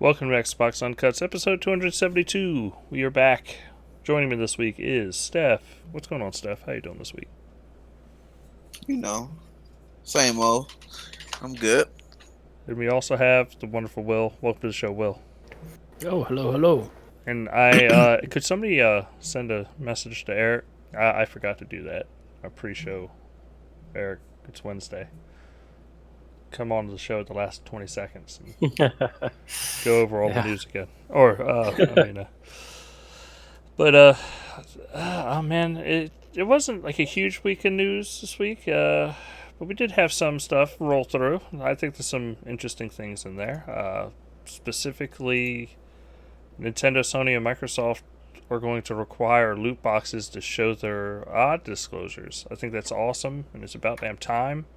Welcome to Xbox Uncuts, episode 272. We are back. Joining me this week is Steph. What's going on, Steph? How you doing this week? You know, same old. I'm good. And we also have the wonderful Will. Welcome to the show, Will. Oh, hello. And could somebody send a message to Eric? I forgot to do that. A pre-show, Eric. It's Wednesday. Come on to the show at the last 20 seconds and go over all the news again. Oh man, it wasn't like a huge week in news this week, but we did have some stuff roll through. I think there's some interesting things in there. Specifically, Nintendo, Sony, and Microsoft are going to require loot boxes to show their odd disclosures. I think that's awesome, and it's about damn time.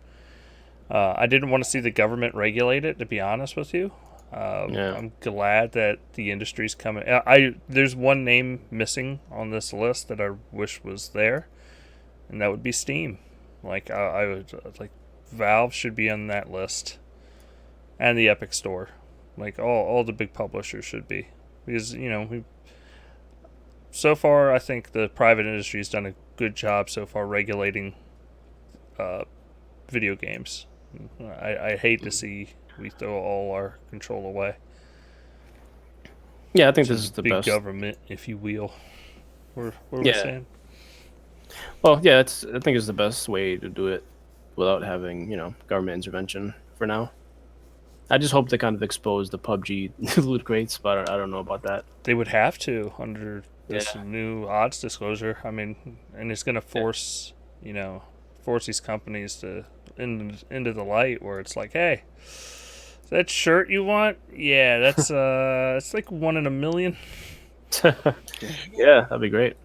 I didn't want to see the government regulate it, to be honest with you. I'm glad that the industry's coming. There's one name missing on this list that I wish was there, and that would be Steam. I would like Valve should be on that list, and the Epic Store. Like all the big publishers should be, because so far I think the private industry has done a good job so far regulating video games. I hate to see we throw all our control away. Yeah, I think this is the big best government, if you will. What are we saying? Well, yeah, I think it's the best way to do it without having government intervention for now. I just hope they kind of expose the PUBG loot crates, but I don't know about that. They would have to under this new odds disclosure. I mean, and it's going to force force these companies to into the light where it's like, hey, that shirt you want? Yeah, that's it's like 1 in a million. Yeah, that'd be great.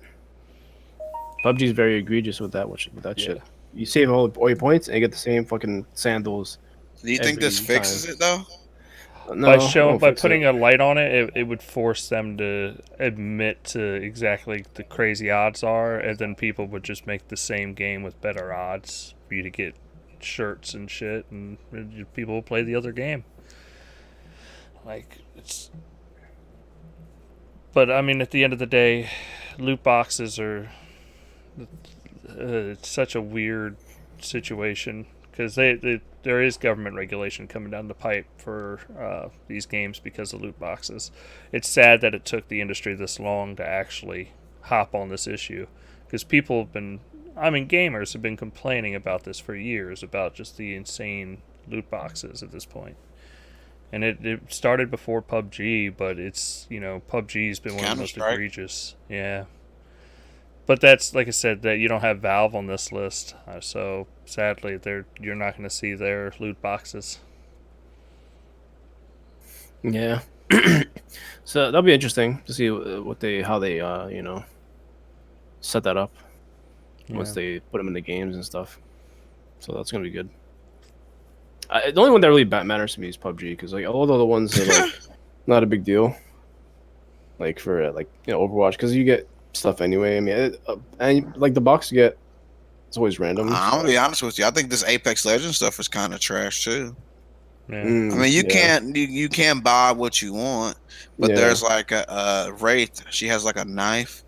PUBG's very egregious with that shit. You save all your points and you get the same fucking sandals. Do you think this fixes it though? No, by putting a light on it, it would force them to admit to exactly the crazy odds are, and then people would just make the same game with better odds for you to get shirts and shit, and people will play the other game. But I mean, at the end of the day, loot boxes are it's such a weird situation because there is government regulation coming down the pipe for these games because of loot boxes. It's sad that it took the industry this long to actually hop on this issue because people have been, gamers have been complaining about this for years, about just the insane loot boxes at this point. And it started before PUBG, but it's, PUBG's been one of the most egregious. Yeah. But that's, like I said, that you don't have Valve on this list, so sadly, you're not going to see their loot boxes. Yeah, so that'll be interesting to see how they set that up once they put them in the games and stuff. So that's gonna be good. The only one that really matters to me is PUBG because all the other ones are not a big deal. Like for Overwatch because you get stuff anyway. I mean, and the box you get, it's always random. I'm gonna be honest with you. I think this Apex Legends stuff is kind of trash too. Yeah. I mean, you can't buy what you want, but there's like a Wraith. She has like a knife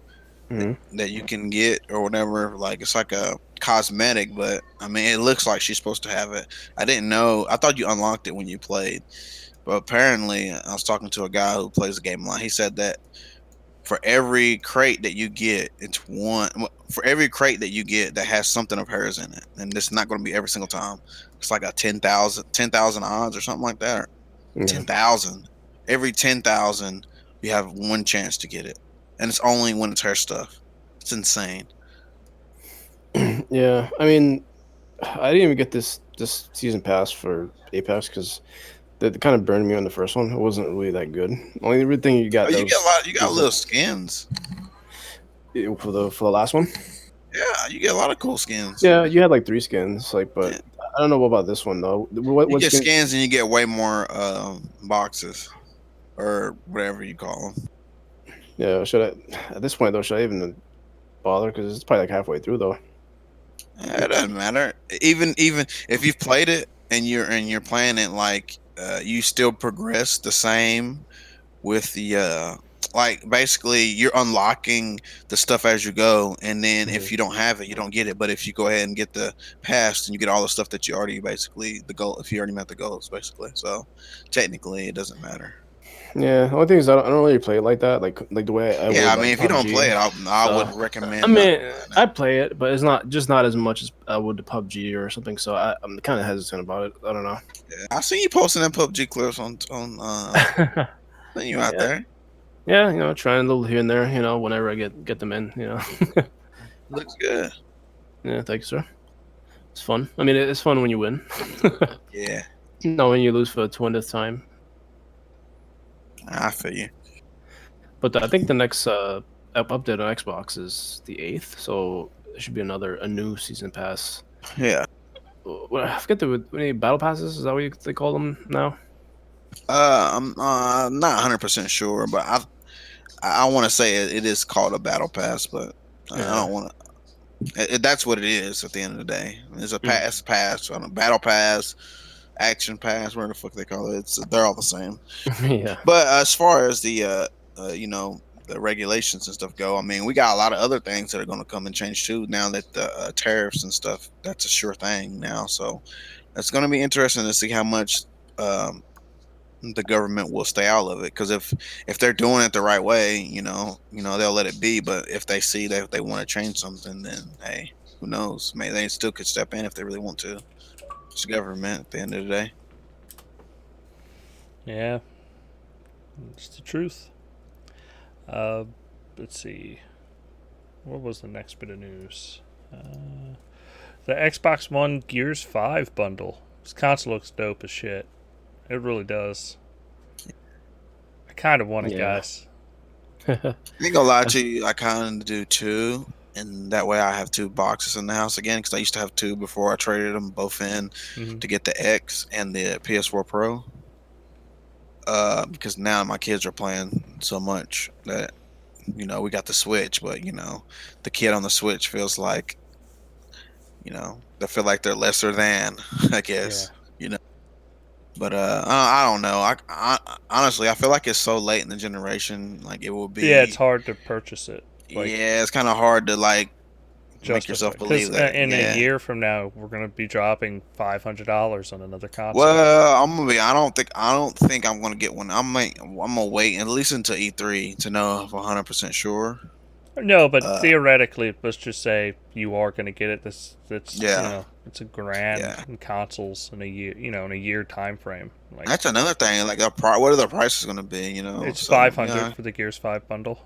that you can get or whatever. Like it's like a cosmetic, but I mean, it looks like she's supposed to have it. I didn't know. I thought you unlocked it when you played, but apparently, I was talking to a guy who plays the game a lot. He said that for every crate that you get, it's one. For every crate that you get that has something of hers in it, and it's not going to be every single time. It's like a 10,000 odds or something like that. 10,000. Every 10,000, you have one chance to get it, and it's only when it's her stuff. It's insane. Yeah, I mean, I didn't even get this season pass for Apex because that kind of burned me on the first one. It wasn't really that good. Only real thing you got. You got little skins for the last one. Yeah, you get a lot of cool skins. Yeah, you had like 3 skins, but I don't know about this one though. You get skins and you get way more boxes or whatever you call them. Yeah, at this point though? Should I even bother? Because it's probably like halfway through though. It doesn't matter. Even if you've played it and you're playing it like you still progress the same with the like basically you're unlocking the stuff as you go, and then if you don't have it, you don't get it. But if you go ahead and get the pass, then you get all the stuff that you already basically the goal. If you already met the goals, basically, so technically it doesn't matter. Yeah, the only thing is I don't really play it like that, like the way I Yeah, would I mean, like if you don't play PUBG. it, I So, would I recommend not mean, playing I it. play it, but it's not as much as I would to PUBG or something. So I'm kind of hesitant about it. I don't know. Yeah, I see you posting them PUBG clips on then you out Yeah, there. yeah, trying a little here and there, whenever I get them in. Looks good. Yeah, thank you, sir. It's fun. I mean, it's fun when you win. Yeah, No, when you lose for the 20th time. I feel you. But I think the next update on Xbox is the 8th, so there should be a new season pass. Yeah. I forget any battle passes. Is that what they call them now? I'm not 100% sure, but I want to say it is called a battle pass, but I Yeah. don't want to. That's what it is at the end of the day. It's a Mm. pass, on a battle pass, action pass, whatever the fuck they call it. They're all the same. Yeah. But as far as the you know, the regulations and stuff go, I mean, we got a lot of other things that are going to come and change too. Now that the tariffs and stuff, that's a sure thing now. So it's going to be interesting to see how much um, the government will stay out of it. Because if they're doing it the right way, they'll let it be. But if they see that they want to change something, then hey, who knows? Maybe they still could step in if they really want to. It's the government at the end of the day. Yeah, it's the truth. Uh, let's see. What was the next bit of news? The Xbox One Gears 5 bundle. This console looks dope as shit. It really does. I kind of want it, Yeah. guys. I ain't gonna lie to you, I kind of do too, and that way I have two boxes in the house again because I used to have two before I traded them both in to get the X and the PS4 Pro. Because now my kids are playing so much that we got the Switch, but the kid on the Switch feels like they feel like they're lesser than, I Yeah. guess. But I don't know. I honestly I feel like it's so late in the generation. Like it will Yeah, it's be. hard to purchase it. Like, Yeah, it's kind of hard to like make justify. yourself Because believe that. in a Yeah. year from now, we're going to be dropping $500 on another console. Well, I'm gonna be. I don't think I'm gonna get one. I'm gonna wait at least until E3 to know if 100% sure. No, but Uh, theoretically, let's just say you are going to get it. That's yeah, it's a grand yeah. in consoles in a year. In a year time frame. Like, That's another thing. Like, what are the prices gonna be? it's So 500 yeah. for the Gears 5 bundle.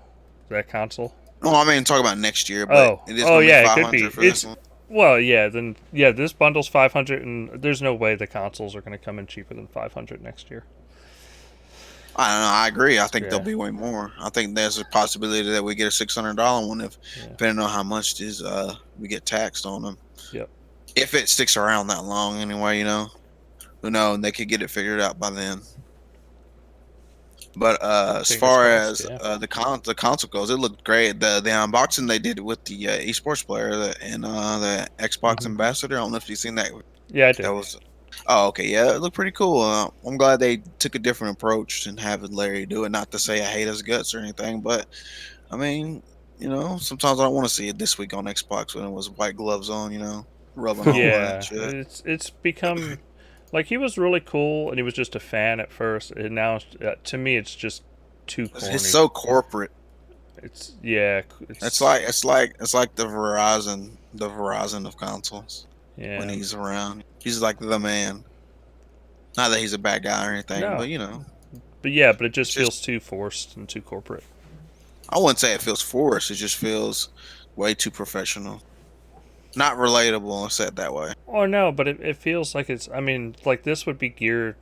That console. Well, I mean, talk about next year, but Oh, it is oh gonna be yeah, it could be. 500 for this It's one. well, yeah. Then yeah, this bundle's 500, and there's no way the consoles are going to come in cheaper than 500 next year. I don't know. I agree. I think there'll Yeah, be way more. I think there's a possibility that we get a $600 one if, yeah, depending on how much is we get taxed on them. yep. If it sticks around that long, anyway, who knows? They could get it figured out by then. But as Fingers far crossed. as Yeah. the console goes, it looked great. The unboxing they did with the esports player and the Xbox Hmm. ambassador. I don't know if you've seen that. Yeah, I That did. was okay. Yeah, it looked pretty cool. I'm glad they took a different approach and having Larry do it. Not to say I hate his guts or anything, but I mean, sometimes I don't want to see it this week on Xbox when it was white gloves on. Rubbing all of that Yeah, shit. it's become like he was really cool, and he was just a fan at first, and now to me it's just too It's corny. so corporate. It's yeah, It's like the Verizon of consoles when yeah. he's around. He's like the man. Not that he's a bad guy or anything, No, but but yeah, but it it's just just feels too forced and too corporate. I wouldn't say it feels forced. It just feels way too professional. Not relatable, I said that way. Oh no, but it feels like it's. I mean, like this would be geared,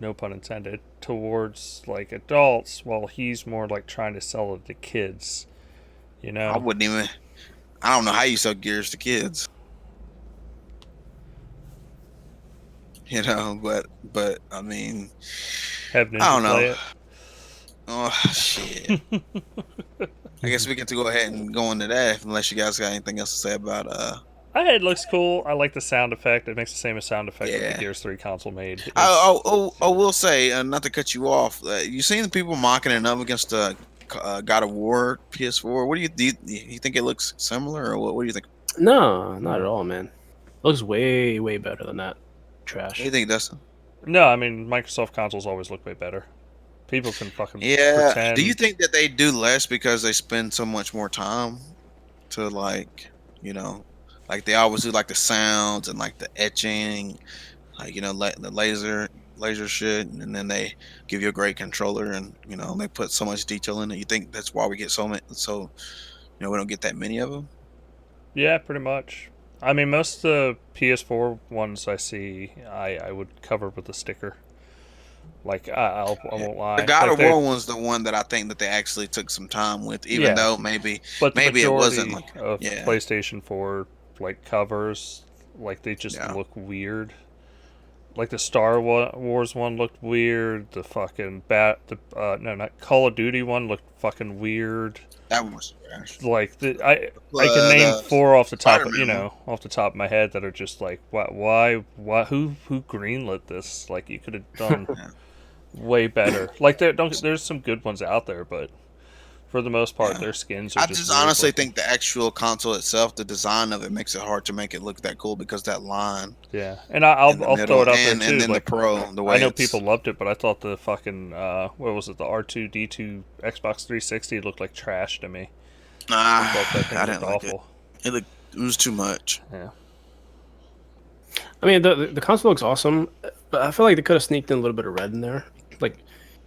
no pun intended, towards like adults, while he's more like trying to sell it to kids. You I know? wouldn't even. I don't know how you sell gears to kids. But I mean, Have I Ninja don't know. play it. Oh shit. I guess we get to go ahead and go into that unless you guys got anything else to say about It looks cool. I like the sound effect. It makes the same sound effect that the Yeah. Gears 3 console made. I will say, not to cut you off. You seen the people mocking it up against the God of War PS4? What do you think it looks similar, or what do you think? No, not at all, man. Looks way better than that What do trash. you think, Dustin? No, I mean Microsoft consoles always look way better. People can fucking Yeah. Do you pretend. think that they do less because they spend so much more time to you know, like they always do like the sounds and like the etching, like the laser shit, and then they give you a great controller, and they put so much detail in it. You think that's why we get so many? So we don't get that many of them. Yeah, pretty much. I mean, most of the PS4 ones I see, I would cover with a sticker. Like I Yeah. won't The lie. God Like of they, War one's the one that I think that they actually took some time with, even yeah. though maybe But the maybe it wasn't majority like, of yeah, PlayStation 4 like covers, like they just yeah, look weird. Like the Star Wars one looked weird. The fucking no, not Call of Duty one looked fucking weird. that one was trash. Like I can But name four off the top, Spider-Man one, off the top of my head that are just like, why, who greenlit this? Like you could have done yeah, way better. Like there's some good ones out there, but for the most part, yeah. their skins are I just just weird honestly looking. think the actual console itself, the design of it makes it hard to make it look that cool because that line Yeah, and in the I'll throw middle it out there and too. then the Like Pro, the I way know people it's loved it, but I thought the fucking what was it, the R2D2 Xbox 360 looked like trash to me. I thought that I thing looked didn't like it. awful. It was too much. Yeah. I mean, the console looks awesome, but I feel like they could have sneaked in a little bit of red in there, like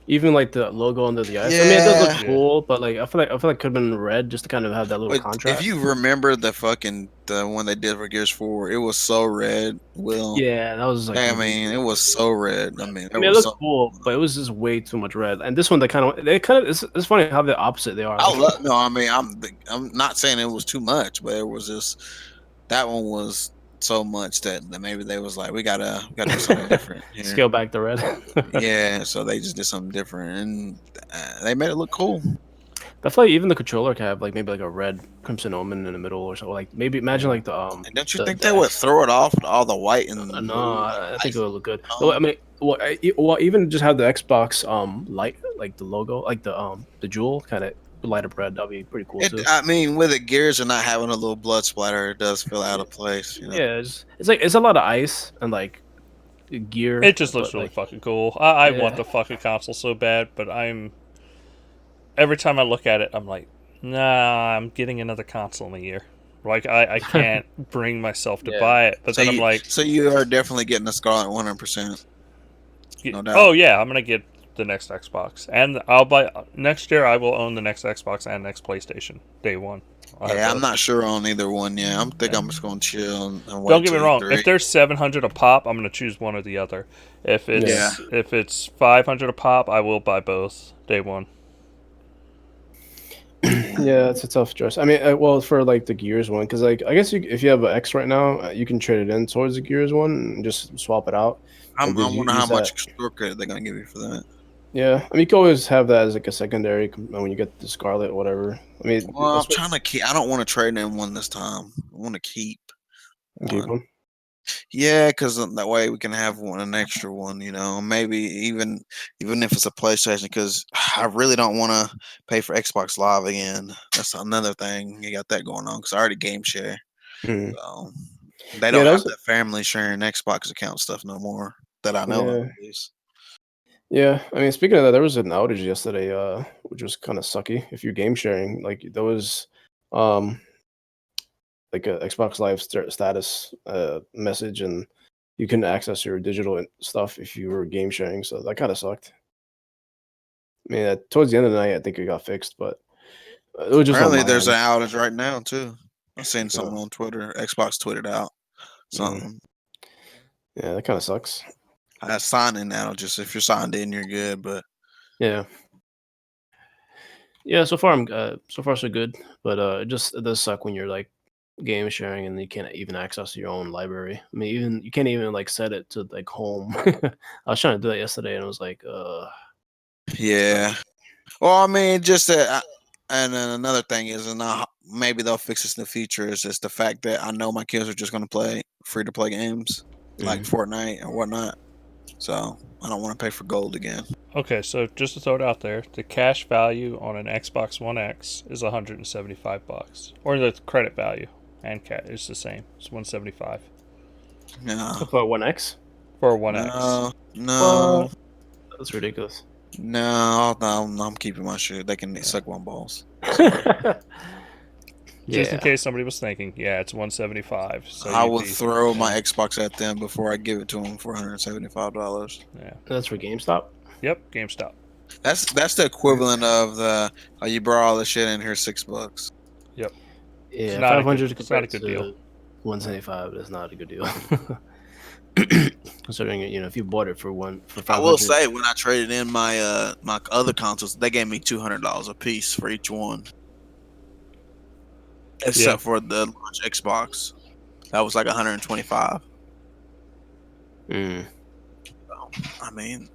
even like the logo under the ice. I mean, it does look Yeah. Yeah. cool, but like I feel like it could have been red just to kind of have that little But if contrast. you remember the one they did for Gears 4, it was so red. Will Yeah, that was like I mean, it was so red. I mean, I there mean, it was looked so. cool, but it was just way too much red. And this one, it's funny how the opposite they are. I Like, love. No, I mean, I'm not saying it was too much, but it was just that one was so much that maybe they was like, we gotta do something different here. scale back the red. Yeah, so they just did something different, and they made it look cool. I feel like even the controller can have like maybe like a red Crimson Omen in the middle or something. Like maybe imagine Yeah. like And don't you the think they would throw it off with all the white and no, blue I think it icing would look good. Well, I on? mean, well, even just have the Xbox light like the logo, like the jewel kind of light up red. That'd be pretty cool too. I mean, with the gears and not having a little blood splatter, it does feel out of place. Yeah, it's like it's a lot of ice and like gear, It just looks but really like fucking cool. I want yeah, the fucking console so bad, but every time I look at it, I'm like, nah, I'm getting another console in a year. Like I can't bring myself to yeah. buy it, but then I'm like, So you are definitely getting the Scarlet 100%, no doubt. oh yeah, I'm gonna get the next Xbox, and I'll buy next year. I will own the next Xbox and next PlayStation day one. I'll have Yeah, I'm both. not sure on either one. Yeah, Yeah. I'm just gonna chill and Don't wait get me till wrong. If E3. there's 700 a pop, I'm gonna choose one or the other. Yeah. If it's 500 a pop, I will buy both day one. Yeah, it's a tough choice. I mean, well, for like the Gears one, because like I guess if you have an X right now, you can trade it in towards the Gears one and just swap it out, and I just wonder how use much that. store credit they're gonna give you for that. Yeah, I mean, you can always have that as like a secondary when you get the Scarlet or whatever. I mean, Well, I'm that's what trying to keep. I don't want to trade in one this time. I want to keep keep one. them. Yeah, because that way we can have an extra one. Maybe even if it's a PlayStation, because I really don't want to pay for Xbox Live again. That's another thing. You got that going on because I already game share. Mhm. So they Yeah, don't that have was that family sharing Xbox account stuff no more that I know of, yeah, at least. yeah. I mean, speaking of that, there was an outage yesterday, which was kind of sucky. If you're game sharing, like there was, um, like a Xbox Live status message, and you couldn't access your digital stuff if you were game sharing. So that kind of sucked. I mean, towards the end of the night, I think it got fixed, but it was just on Apparently, my there's an end. outage right now too. I seen Uh, something on Twitter. Xbox tweeted out mm, something. yeah, that kind of sucks. Sign in outages. If you're signed in, you're good. But Yeah, yeah. So far, so far so good, but it does suck when you're like game sharing and you can't even access your own library. I mean, even you can't even like set it to like home. I was trying to do that yesterday, and it was like, yeah. Well, I mean, just that. And then another thing is, and maybe they'll fix this in the future is just the fact that I know my kids are just going to play free to play games like Fortnite or whatnot. So I don't want to pay for gold again. Okay, so just to throw it out there, the cash value on an Xbox One X is $175, or the credit value and it's the same. It's $175. No. For One X. For a One X. No. That's ridiculous. No, I'm keeping my shit. They can suck one balls. Just in case somebody was thinking, it's $175. So I would throw my Xbox at them before I give it to them for $175. Yeah, that's for GameStop. Yep, GameStop. That's the equivalent of the you brought all the shit in here $6. Yep. Yeah, 500 it's not a good deal. 175 is not a good deal. Considering if you bought it for 500. I will say when I traded in my my other consoles, they gave me $200 a piece for each one. Except for the launch Xbox, that was like $125. So, I mean,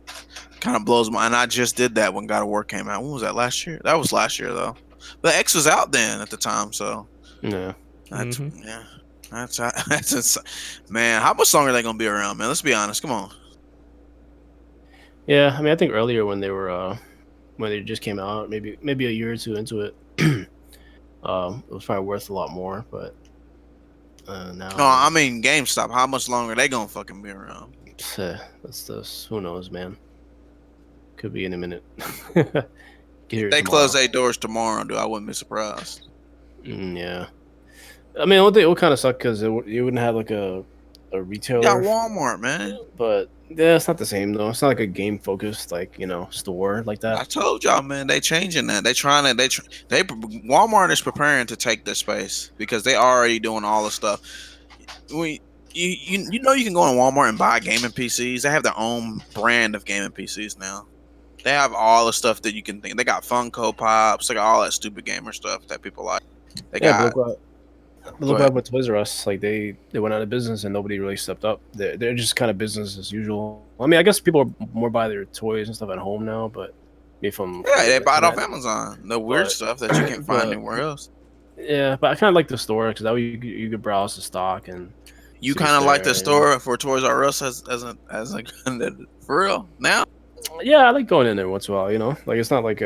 kind of blows my. And I just did that when God of War came out. When was that? Last year? That was last year though. But X was out then at the time, so yeah, that's man. How much longer are they gonna be around, man? Let's be honest. Come on. Yeah, I mean, I think earlier when they just came out, maybe a year or two into it. It was probably worth a lot more, but now. No, I mean GameStop. How much longer are they gonna fucking be around? That's who knows, man. Could be in a minute. They close their doors tomorrow, dude. I wouldn't be surprised. Yeah, I mean, it would kind of suck because you wouldn't have like a retailer. Yeah, Walmart, man. But yeah, it's not the same though. It's not like a game focused store like that. I told y'all, man. They changing that. Walmart is preparing to take this space because they already doing all the stuff. You can go on Walmart and buy gaming PCs. They have their own brand of gaming PCs now. They have all the stuff that you can think. They got Funko Pops. They got all that stupid gamer stuff that people like. Look what Toys R Us, like they went out of business and nobody really stepped up. They're just kind of business as usual. I mean, I guess people are more buy their toys and stuff at home now, but they buy it off Amazon. The weird stuff that you can't find anywhere else. Yeah, but I kind of like the store because that way you could browse the stock and. You kind of like the store for Toys R Us as a for real now. Yeah, I like going in there once in a while. Like it's not like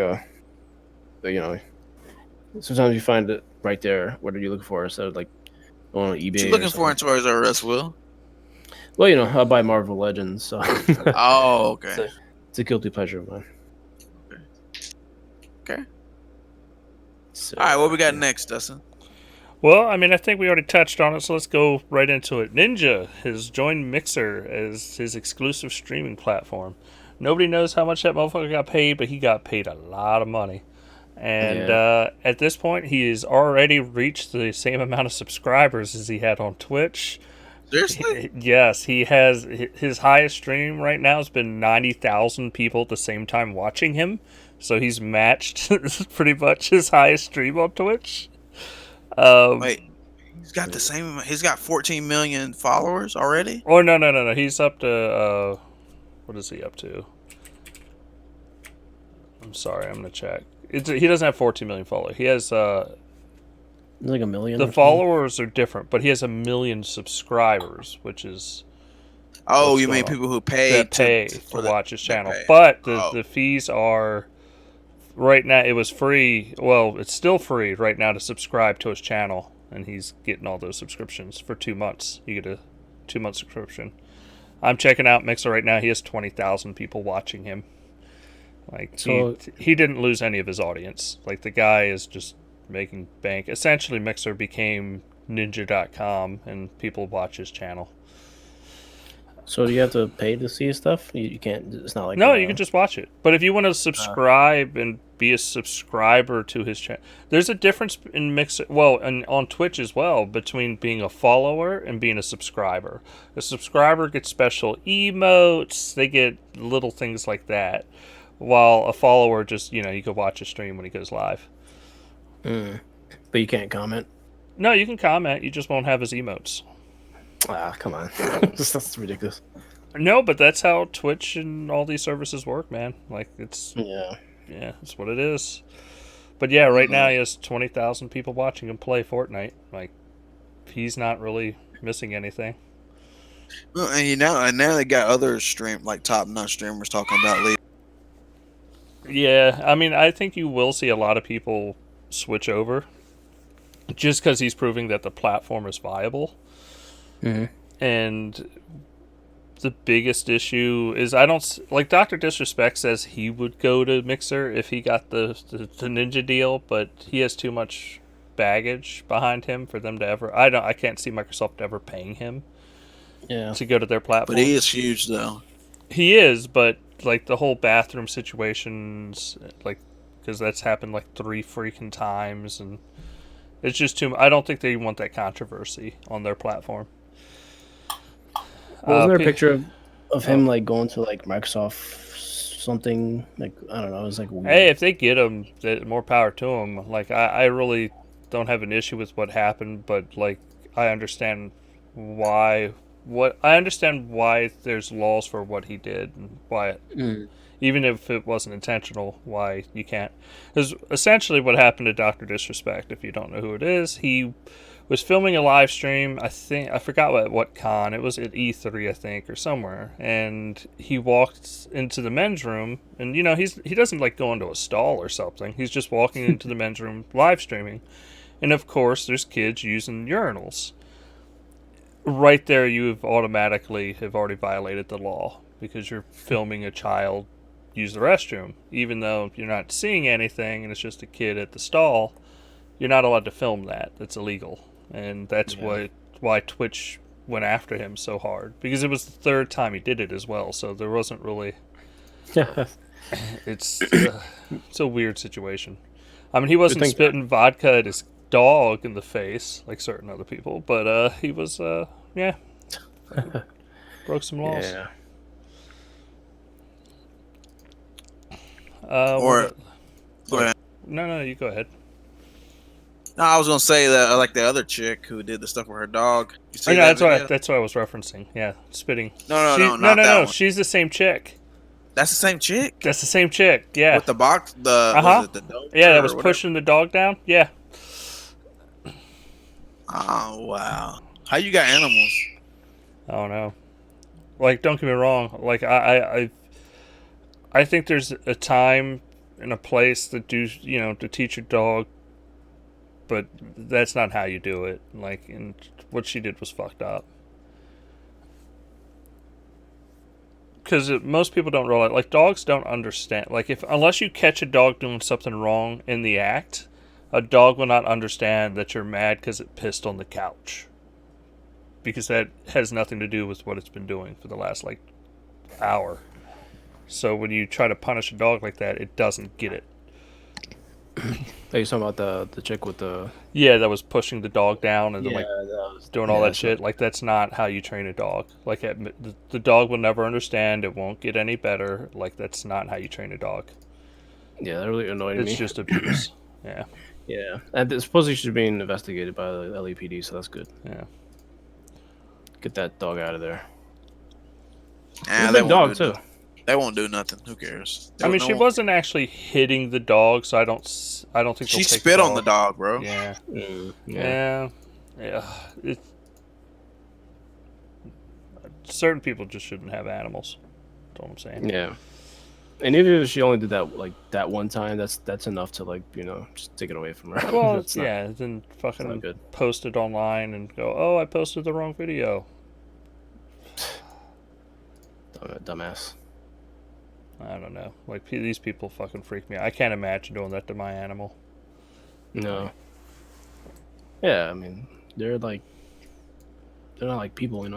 sometimes you find it right there. What are you looking for instead of like going on eBay? What you looking for in Toys R Us, Will? Well, I'll buy Marvel Legends. So. Oh, okay. It's a guilty pleasure of mine. Okay. So, all right, what we got next, Dustin? Well, I mean, I think we already touched on it, so let's go right into it. Ninja has joined Mixer as his exclusive streaming platform. Nobody knows how much that motherfucker got paid, but he got paid a lot of money. And at this point, he has already reached the same amount of subscribers as he had on Twitch. Seriously? Yes, he has. His highest stream right now has been 90,000 people at the same time watching him. So he's matched pretty much his highest stream on Twitch. Wait, he's got the same. He's got 14 million followers already. Oh no! He's up to what is he up to? I'm sorry, I'm gonna check. He doesn't have 14 million followers. He has like a million. The followers are different, but he has 1 million subscribers, which is. Oh, you mean people who pay to watch his channel? But the fees are. Right now, it was free. Well, it's still free right now to subscribe to his channel, and he's getting all those subscriptions for 2 months. You get a 2-month subscription. I'm checking out Mixer right now. He has 20,000 people watching him. Like he didn't lose any of his audience. Like the guy is just making bank. Essentially, Mixer became Ninja.com, and people watch his channel. So do you have to pay to see his stuff? You can't. It's not like you can just watch it. But if you want to subscribe and be a subscriber to his channel, there's a difference in Mixer. Well, and on Twitch as well, between being a follower and being a subscriber. A subscriber gets special emotes. They get little things like that. While a follower just you could watch a stream when he goes live. But you can't comment. No, you can comment. You just won't have his emotes. Come on. That's ridiculous. No, but that's how Twitch and all these services work, man. Like, it's... Yeah, it's what it is. But yeah, right now he has 20,000 people watching him play Fortnite. Like, he's not really missing anything. Well, and now they got other top notch streamers talking about leaving. Yeah, I mean, I think you will see a lot of people switch over just because he's proving that the platform is viable. Mm-hmm. And the biggest issue is I don't like Dr. Disrespect says he would go to Mixer if he got the Ninja deal, but he has too much baggage behind him for them to ever. I can't see Microsoft ever paying him. Yeah. To go to their platform. But he is huge though. He is, but like the whole bathroom situations, like because that's happened like 3 freaking times, and it's just too. I don't think they want that controversy on their platform. Wasn't there a picture of him like going to like Microsoft something? Like I don't know. It was like weird. Hey, if they get him, more power to him. Like I really don't have an issue with what happened, but like I understand why. I understand why there's laws for what he did and why, even if it wasn't intentional, why you can't. Because essentially what happened to Dr. Disrespect, if you don't know who it is, he was filming a live stream. I forgot what con. It was at E3, I think, or somewhere. And he walked into the men's room, and you know he doesn't like go into a stall or something. He's just walking into the men's room live streaming, and of course there's kids using urinals. Right there, you have already violated the law because you're filming a child use the restroom, even though you're not seeing anything and it's just a kid at the stall. You're not allowed to film that. That's illegal. And that's why Twitch went after him so hard. Because it was the 3rd time he did it as well. So there wasn't really... It's a weird situation. I mean, he wasn't spitting vodka at his dog in the face like certain other people. But he was, broke some laws. Yeah. Go ahead. No, you go ahead. No, I was gonna say that like the other chick who did the stuff with her dog. That's what I was referencing. Yeah, spitting. No. She's the same chick. That's the same chick. That's the same chick. Yeah. With the box, was it the dog? Yeah, that was pushing the dog down. Yeah. Oh wow! How you got animals? I don't know. Like, don't get me wrong. Like, I think there's a time and a place to teach your dog, but that's not how you do it. Like, and what she did was fucked up. Because most people don't realize, like, dogs don't understand. Like, unless you catch a dog doing something wrong in the act, a dog will not understand that you're mad because it pissed on the couch. Because that has nothing to do with what it's been doing for the last, like, hour. So when you try to punish a dog like that, it doesn't get it. Are you talking about the chick with the... Yeah, that was pushing the dog down and doing all that shit. Like, that's not how you train a dog. Like, the dog will never understand. It won't get any better. Like, that's not how you train a dog. Yeah, that really annoyed me. It's just abuse. Yeah. Yeah, and supposedly she's being investigated by the LAPD, so that's good. Yeah. Get that dog out of there. They big dog too. They won't do nothing. Who cares? I mean, she wasn't actually hitting the dog, so I don't think she spit on the dog, bro. Yeah. Yeah. Certain people just shouldn't have animals. That's all I'm saying. Yeah. And even if she only did that like that one time, that's enough to like just take it away from her. Well, then fucking post it online and go, oh, I posted the wrong video. Dumbass. I don't know. Like, these people fucking freak me out. I can't imagine doing that to my animal. No. Yeah, I mean, they're not like people, I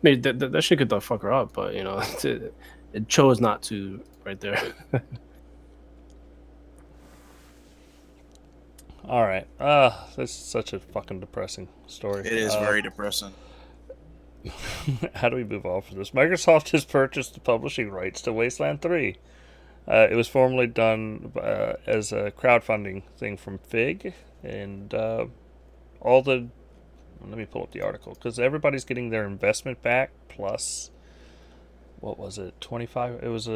mean, that shit could fuck her up, but it chose not to right there. All right. That's such a fucking depressing story. It is very depressing. How do we move on from this? Microsoft has purchased the publishing rights to Wasteland 3. It was formerly done as a crowdfunding thing from Fig, and let me pull up the article, because everybody's getting their investment back, plus, what was it, 25? It was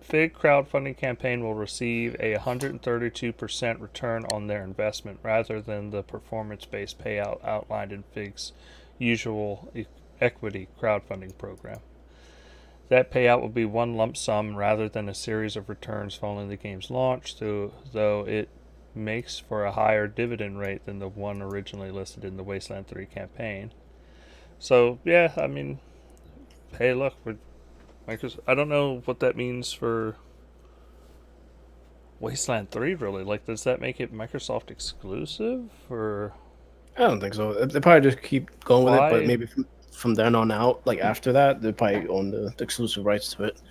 FIG crowdfunding campaign will receive a 132% return on their investment rather than the performance-based payout outlined in FIG's usual equity crowdfunding program. That payout will be one lump sum rather than a series of returns following the game's launch, though it makes for a higher dividend rate than the one originally listed in the Wasteland 3 campaign. So, yeah, I mean, hey, look, Microsoft, I don't know what that means for Wasteland 3, really. Like, does that make it Microsoft exclusive? Or I don't think so. They probably just keep going with it, but why? maybe from then on out, like after that, they probably own the exclusive rights to it.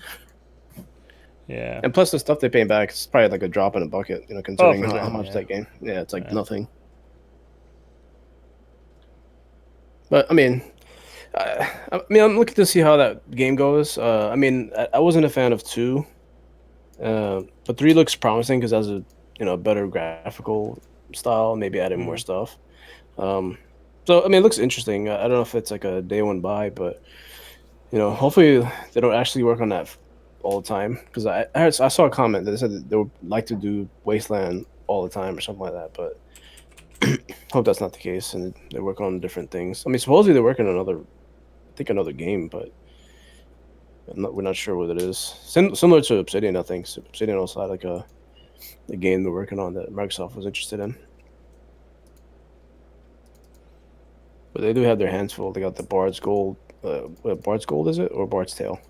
Yeah. And plus, the stuff they pay back is probably like a drop in a bucket, you know, considering how much that game. Yeah, it's like nothing. But I mean, I'm looking to see how that game goes. I mean, I wasn't a fan of 2, but 3 looks promising because it has a better graphical style, maybe adding more stuff. So I mean, it looks interesting. I don't know if it's like a day one buy, but hopefully they don't actually work on that all the time. Because I saw a comment that said that they would like to do Wasteland all the time or something like that, but hope that's not the case, and they're working on different things. I mean, supposedly they're working on another game, but we're not sure what it is. Similar to Obsidian, I think. So Obsidian also had like a game they're working on that Microsoft was interested in. But they do have their hands full. They got the Bard's Gold. Bard's Gold is it, or Bard's Tale?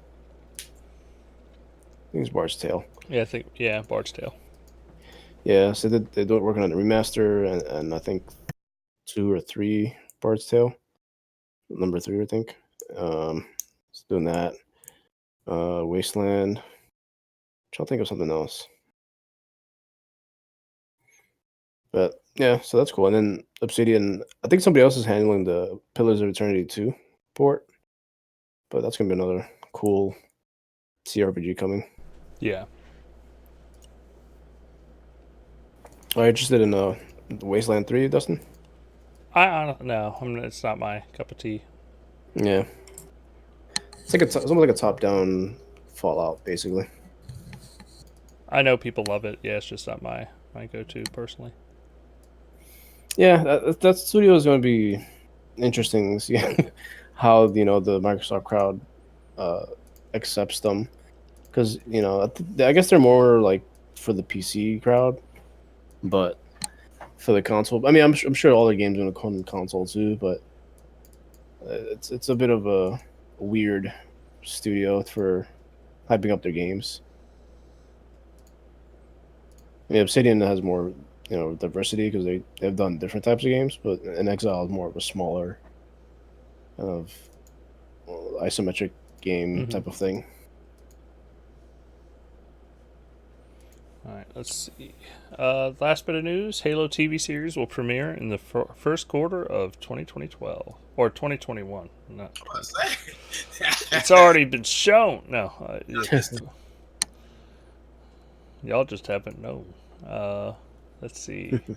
I think it's Bard's Tale. Yeah, Bard's Tale. Yeah, so they're working on the remaster, and I think 2 or 3 Bard's Tale. Number 3, I think. It's doing that. Wasteland. I'm trying to think of something else. But yeah, so that's cool. And then Obsidian, I think somebody else is handling the Pillars of Eternity 2 port. But that's gonna be another cool CRPG coming. Yeah. Are you interested in Wasteland 3, Dustin? I don't know. It's not my cup of tea. Yeah. It's like it's almost like a top-down Fallout, basically. I know people love it. Yeah, it's just not my go-to personally. Yeah, that studio is going to be interesting to see how the Microsoft crowd accepts them, because I guess they're more like for the PC crowd, but for the console, I mean, I'm sure all the games are going to come on console too, but it's a bit of a weird studio for hyping up their games. I mean, Obsidian has more diversity because they've done different types of games, but in Exile is more of a smaller kind of isometric game type of thing. All right, let's see. Last bit of news: Halo TV series will premiere in the first quarter of 2012 or 2021. Not it's already been shown. No, y'all just haven't known. Let's see. Don't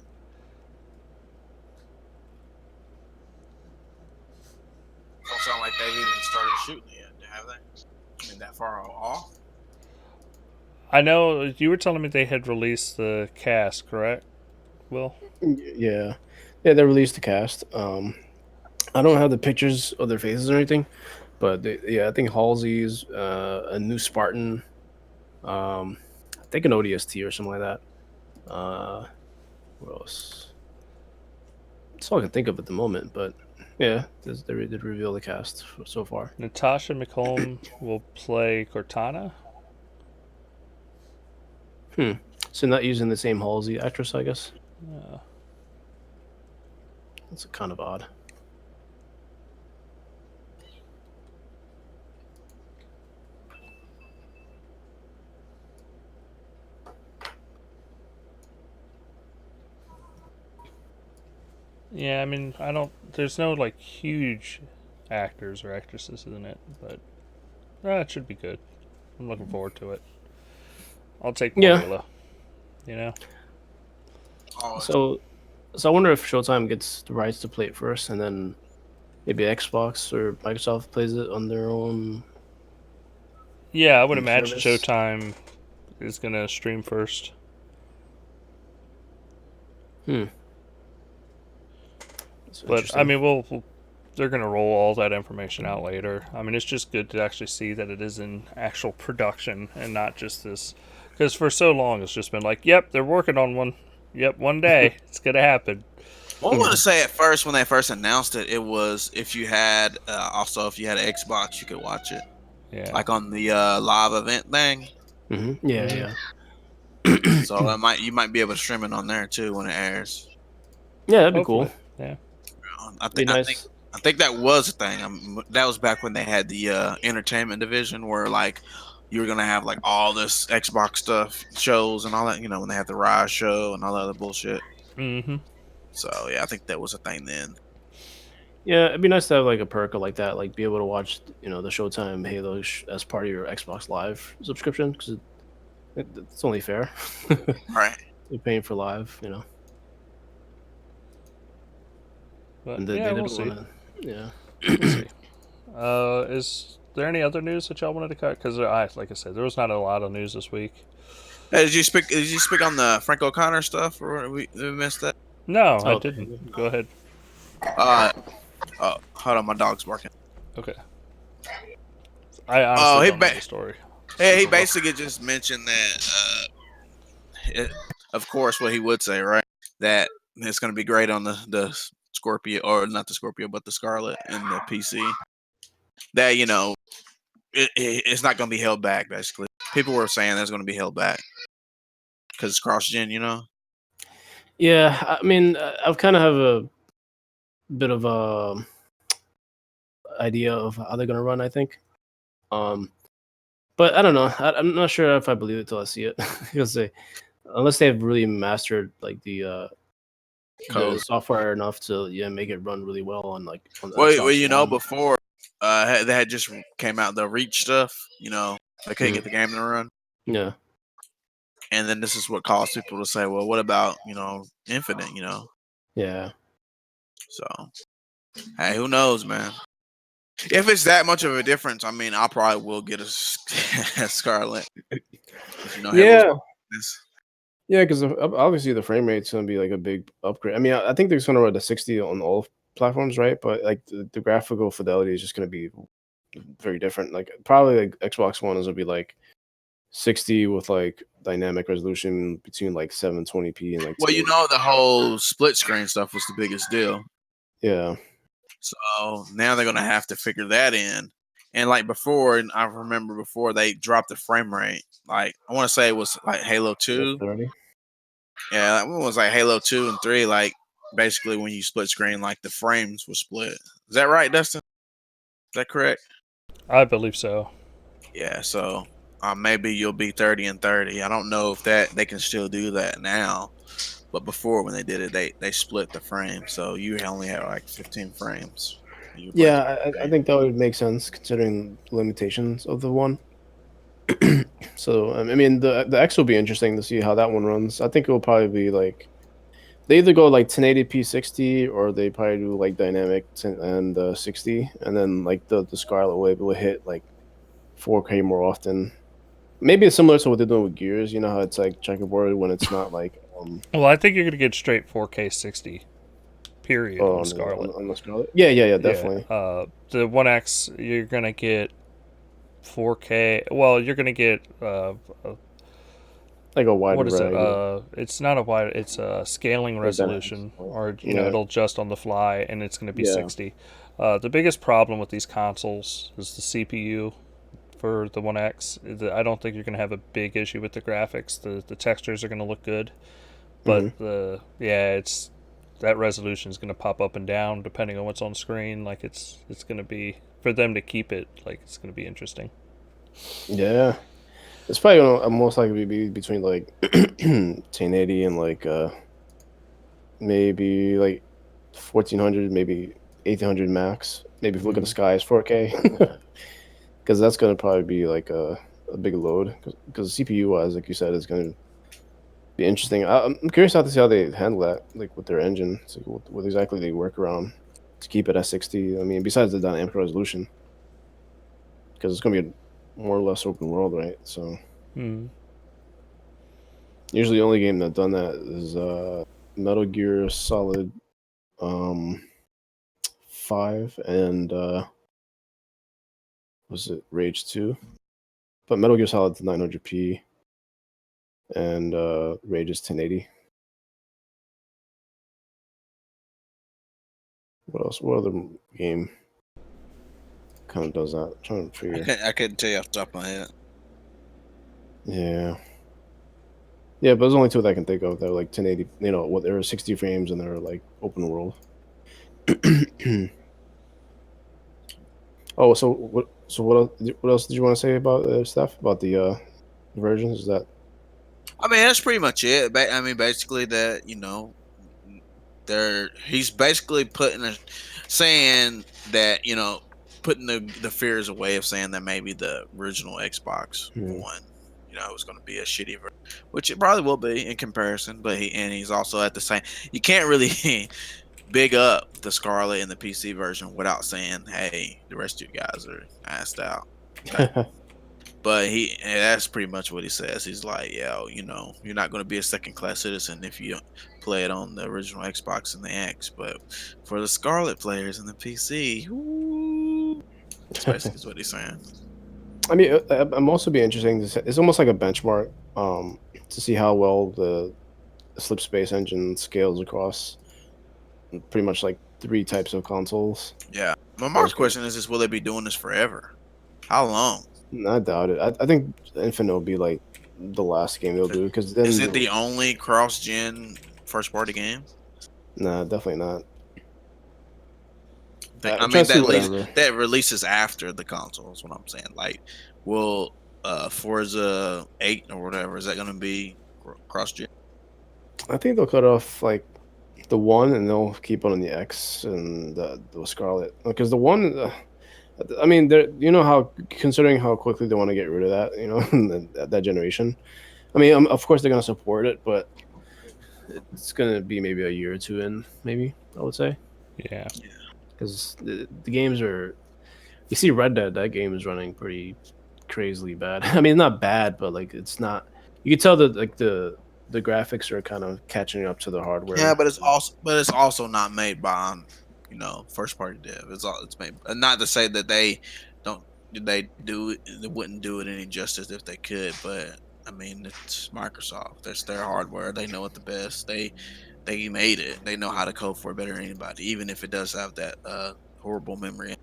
sound like they've even started shooting yet, have they? I mean, that far off? I know you were telling me they had released the cast, correct, Will? Yeah, they released the cast. I don't have the pictures of their faces or anything, but I think Halsey's a new Spartan. I think an ODST or something like that. What else? That's all I can think of at the moment, but yeah, they did reveal the cast so far. Natasha McComb will play Cortana. So not using the same Halsey actress, I guess. Yeah. That's kind of odd. Yeah, I mean, there's no like huge actors or actresses in it, but it should be good. I'm looking forward to it. I'll take Marilla. So I wonder if Showtime gets the rights to play it first, and then maybe Xbox or Microsoft plays it on their own. Yeah, I would imagine Showtime is gonna stream first. But I mean, they're gonna roll all that information out later. I mean, it's just good to actually see that it is in actual production and not just this. Because for so long, it's just been like, "Yep, they're working on one. Yep, one day it's gonna happen." Well, I want to say at first when they first announced it, it was if you had if you had an Xbox, you could watch it. Yeah. Like on the live event thing. Mm-hmm. Yeah. So you might be able to stream it on there too when it airs. Yeah, that'd be Hopefully. cool. Yeah. I think that was a thing. That was back when they had the entertainment division where like you were gonna have like all this Xbox stuff, shows and all that. You know, when they had the Rise show and all that other bullshit. Mm-hmm. So yeah, I think that was a thing then. Yeah, it'd be nice to have like a perk like that, like be able to watch, the Showtime Halo as part of your Xbox Live subscription, because it's only fair. Right. You're paying for live, But And we'll see. Yeah. We'll see. Is there any other news that y'all wanted to cut? Because like I said, there was not a lot of news this week. Hey, did you speak on the Frank O'Connor stuff, or we missed that? No, I didn't. Go ahead. Hold on, my dog's barking. Okay. I honestly don't know the story. He basically just mentioned that, of course, what he would say, right? That it's going to be great on the Scorpio, or not the Scorpio, but the Scarlet and the PC. That it's not going to be held back. Basically, people were saying that's going to be held back because it's cross-gen, Yeah, I mean, I've kind of have a bit of a idea of how they're gonna run, I think. But I don't know. I'm not sure if I believe it till I see it. Because unless they've really mastered like the software enough to make it run really well on the Xbox One. Before they had just came out the Reach stuff. They couldn't get the game to run. Yeah. And then this is what caused people to say, well, what about, Infinite, Yeah. So, hey, who knows, man? If it's that much of a difference, I mean, I probably will get a Scarlet. Yeah. Yeah, because obviously the frame rate's going to be like a big upgrade. I mean, I think they're going to run the 60 on all platforms, right? But like the graphical fidelity is just going to be very different. Like probably like Xbox One is going to be like 60 with like dynamic resolution between like 720p and like. Well, the whole split screen stuff was the biggest deal. Yeah. So now they're gonna have to figure that in. And like before, and I remember before they dropped the frame rate. Like I want to say it was like Halo 2. 30. Yeah, that one was like Halo 2 and 3. Like basically when you split screen, like the frames were split. Is that right, Dustin? Is that correct? I believe so. Yeah, so maybe you'll be 30 and 30. I don't know if they can still do that now. But before, when they did it, they split the frame, so you only had like 15 frames. Yeah, I think that would make sense considering the limitations of the one. So I mean, the X will be interesting to see how that one runs. I think it will probably be like they either go like 1080p 60 or they probably do like dynamic and 60, and then like the Scarlet will hit like 4K more often. Maybe it's similar to what they're doing with Gears. You know how it's like checkerboard when it's not like. Well, I think you're gonna get straight 4K 60. Period on Scarlet. On the Scarlet. Yeah, definitely. Yeah. The One X, you're gonna get 4K. Well, you're gonna get like a wider. What is it? It's not a wide. It's a scaling resolution, or it'll adjust on the fly, and it's gonna be 60. The biggest problem with these consoles is the CPU. For the One X, I don't think you're going to have a big issue with the graphics. The textures are going to look good, but it's that resolution is going to pop up and down depending on what's on screen. Like it's going to be for them to keep it. Like it's going to be interesting. Yeah, it's probably going to most likely be between like 1080 and like maybe like 1400, maybe 1800 max. Maybe if you look at the sky, it's 4K. Because that's going to probably be like a big load. Because CPU-wise, like you said, is going to be interesting. I'm curious to see how they handle that, like with their engine. It's like what exactly they work around to keep it at 60. I mean, besides the dynamic resolution, because it's going to be a more or less open world, right? So, Usually, the only game that done that is Metal Gear Solid 5 and was it Rage 2? But Metal Gear Solid's 900p and Rage is 1080. What else? What other game kind of does that? I'm trying to figure. I couldn't tell you off the top of my head. Yeah. Yeah, but there's only two that I can think of. They're like 1080. You know, what? There are 60 frames and they're like open world. Oh, so what? So what else did you want to say about stuff about the versions? Is that? I mean, that's pretty much it. I mean, basically that he's basically saying that putting the fears away of saying that maybe the original Xbox One, was going to be a shitty version, which it probably will be in comparison. But he's also at the same. You can't really big up the Scarlet and the PC version without saying, "Hey, the rest of you guys are assed out." But that's pretty much what he says. He's like, "Yo, you're not going to be a second class citizen if you play it on the original Xbox and the X. But for the Scarlet players and the PC, that's basically what he's saying." I mean, I'm also be interesting to say, it's almost like a benchmark to see how well the Slip Space engine scales across pretty much like 3 types of consoles. Yeah. My question is, will they be doing this forever? How long? I doubt it. I think Infinite will be like the last game they'll do because then is it the only cross-gen first-party game? Nah, definitely not. I mean, that releases after the console is what I'm saying. Like, will Forza 8 or whatever, is that going to be cross-gen? I think they'll cut off like the one and they'll keep on the X and the Scarlet because the one. I mean, how considering how quickly they want to get rid of that, that generation. I mean, of course they're gonna support it, but it's gonna be maybe a year or two in, maybe I would say. Yeah. Because the games are. You see, Red Dead, that game is running pretty crazily bad. I mean, not bad, but like it's not. You can tell that like the graphics are kind of catching up to the hardware. Yeah, but it's also not made by first party dev. It's made, not to say that they wouldn't do it any justice if they could, but I mean it's Microsoft. That's their hardware. They know it the best. They made it. They know how to code for it better than anybody, even if it does have that horrible memory.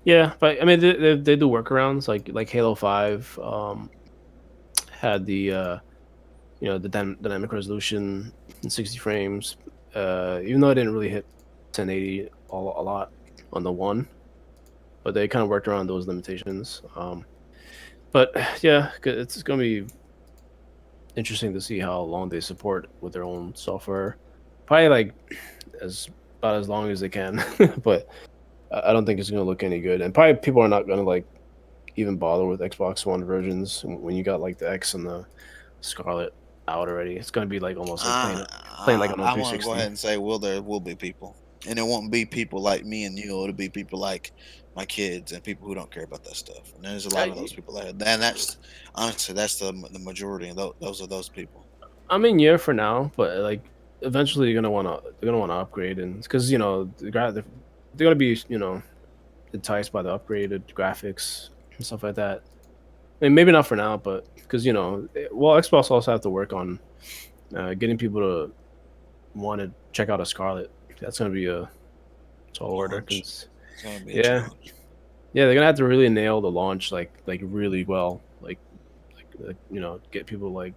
Yeah, but I mean they do workarounds like Halo 5 had the the dynamic resolution in 60 frames, even though I didn't really hit 1080 a lot on the one, but they kind of worked around those limitations. But yeah, it's going to be interesting to see how long they support with their own software. Probably like about as long as they can, but I don't think it's going to look any good. And probably people are not going to like even bother with Xbox One versions when you got like the X and the Scarlet out already. It's going to be like almost like playing like on I 360. want to go ahead and say, there will be people, and it won't be people like me and you. It'll be people like my kids and people who don't care about that stuff. And there's a lot of those people and that's honestly that's the majority of those people. I mean, yeah, for now, but like eventually they're gonna wanna upgrade, and because they're gonna be enticed by the upgraded graphics and stuff like that. I mean, maybe not for now, but because Xbox also have to work on getting people to want to check out a Scarlet. That's gonna be a tall order. Yeah, they're gonna have to really nail the launch like really well, like get people like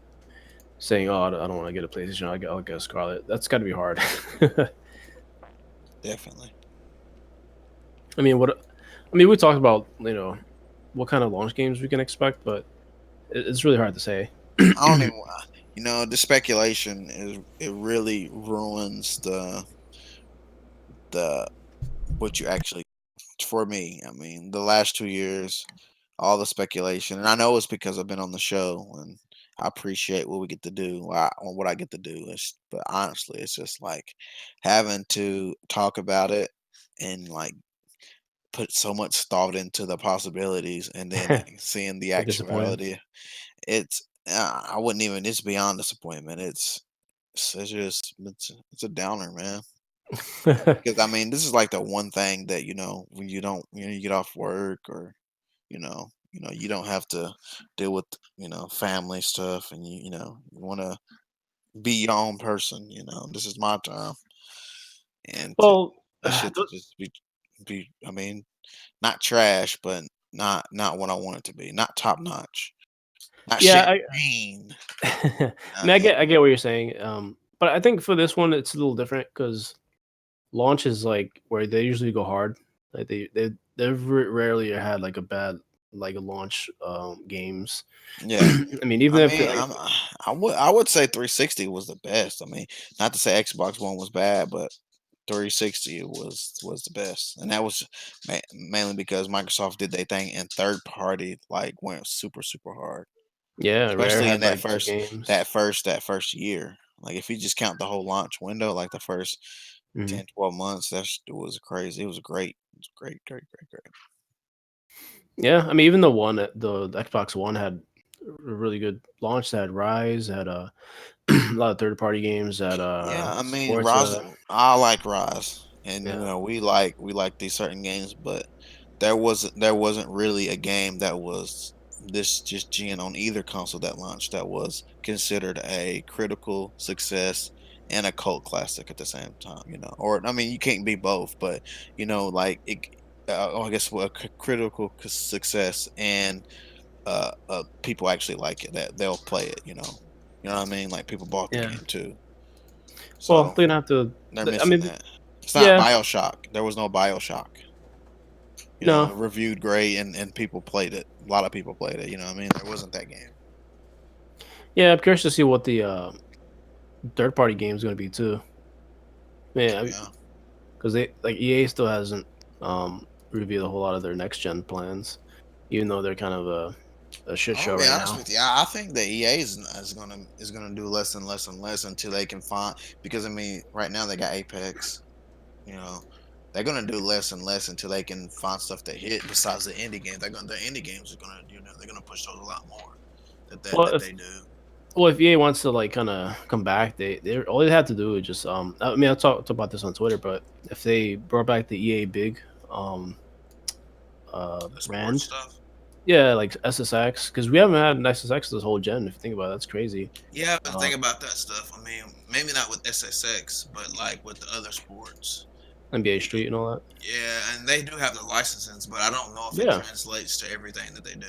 saying, "Oh, I don't want to get a PlayStation. I'll get a Scarlet." That's got to be hard. Definitely. I mean, we talked about what kind of launch games we can expect, but it's really hard to say. I don't even. The speculation it really ruins the what you actually. For me, I mean, the last 2 years, all the speculation, and I know it's because I've been on the show and I appreciate what we get to do, what I get to do. But honestly, it's just like having to talk about it and like put so much thought into the possibilities and then seeing the actuality. It's I wouldn't even. It's beyond disappointment. It's a downer, man. Because I mean, this is like the one thing that when you get off work, or you don't have to deal with family stuff, and you want to be your own person. This is my time, and Well, that shit to just be. I mean, not trash, but not what I want it to be. Not top notch. Not yeah, champagne. I mean, I get what you're saying. But I think for this one, it's a little different because launch is like where they usually go hard. Like they've rarely had like a bad like a launch games. Yeah. I mean, even I if mean, I would say 360 was the best. I mean, not to say Xbox One was bad, but 360 was the best, and that was mainly because Microsoft did their thing, and third party like went super super hard, yeah, Rare especially in had that like good first games. that first year. Like if you just count the whole launch window, like the first Mhm. 10, 12 months, it was crazy. It was great. It was great, great, great, great. Yeah, I mean, even the Xbox One had a really good launch. It had Rise, had a lot of third party games, had Yeah, I mean, Rise. Forza. I like Rise, and Yeah, we like these certain games, but there wasn't really a game that was this just gen on either console that launched that was considered a critical success and a cult classic at the same time. Or I mean, you can't be both, but like it. I guess what critical success and people actually like it, that they'll play it. You know what I mean? Like people bought the yeah. game too. Well, So they're gonna have to. they're I missing mean, that. It's not yeah, BioShock. There was no BioShock. no, It reviewed great, and people played it. A lot of people played it. You know what I mean? There wasn't that game. yeah. I'm curious to see what the third party game is gonna be too. Yeah, Yeah. because they like EA still hasn't revealed a whole lot of their next gen plans, even though they're kind of a shit I'm show gonna be right honest now. with you. I think that EA is gonna do less and less and less until they can find, because I mean right now they got Apex. You know they're gonna do less and less until they can find stuff that hit besides the indie games. The indie games are gonna they're gonna push those a lot more Well, that if they do. if EA wants to like kind of come back, they all they have to do is just I mean I talked about this on Twitter, but if they brought back the EA big um The sports brand, stuff. yeah, like SSX, because we haven't had an SSX this whole gen. If you think about it, that's crazy. Yeah, but the Uh, thing about that stuff, I mean, maybe not with SSX, but like with the other sports. NBA Y- Street and all that. Yeah, and they do have the licenses, but I don't know if it Yeah, translates to everything that they do.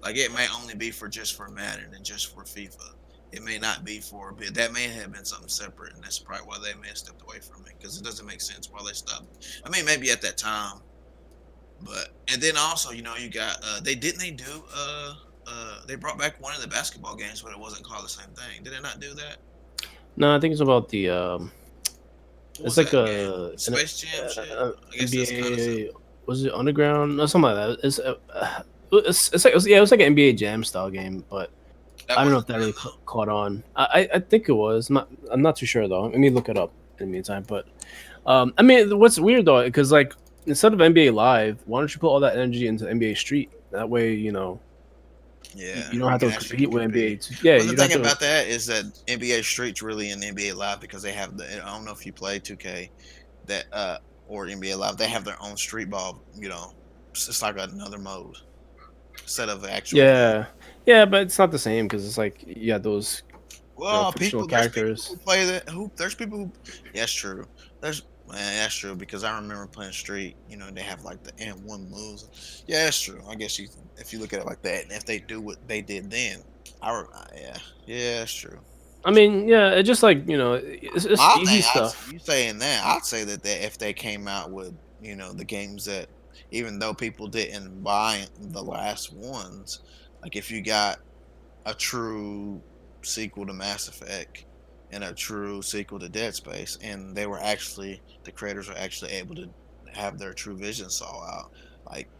Like it may only be for just for Madden and just for FIFA. It may not be for, but that may have been something separate, and that's probably why they may have stepped away from it, because it doesn't make sense why they stopped. I mean, maybe at that time, but and then also, you got they do they brought back one of the basketball games, but it wasn't called the same thing. Did they not do that? no, I think it's about the What it's was like that game? an Space Jam shit. I guess that's kind of NBA. Was it Underground or something like that? It's like yeah, it was like an NBA Jam style game, but that I don't know wasn't if that fun really though. caught on. I think it was. I'm not too sure though. Let me look it up in the meantime. But I mean, what's weird though, because like instead of NBA Live, why don't you put all that energy into NBA Street? That way, Yeah, you don't you have can to actually compete with compete. NBA. Yeah, But the you don't thing have to. about that is that NBA Street's really in NBA Live because they have the. I don't know if you play 2K that or NBA Live. They have their own street ball. It's like another mode instead of the actual game. Yeah, yeah, but it's not the same because it's like you got those Well, fictional there's people characters. who play that. There's people who. Yeah, that's true. There's Man, that's true because I remember playing Street. They have like the N1 moves. Yeah, that's true. I guess if you look at it like that, and if they do what they did then, yeah, yeah, that's true. I mean, yeah, it's just like it's My easy thing, stuff. you saying that, I'd say that if they came out with the games that, even though people didn't buy the last ones, like if you got a true sequel to Mass Effect and a true sequel to Dead Space, and the creators were actually able to have their true vision saw out. Like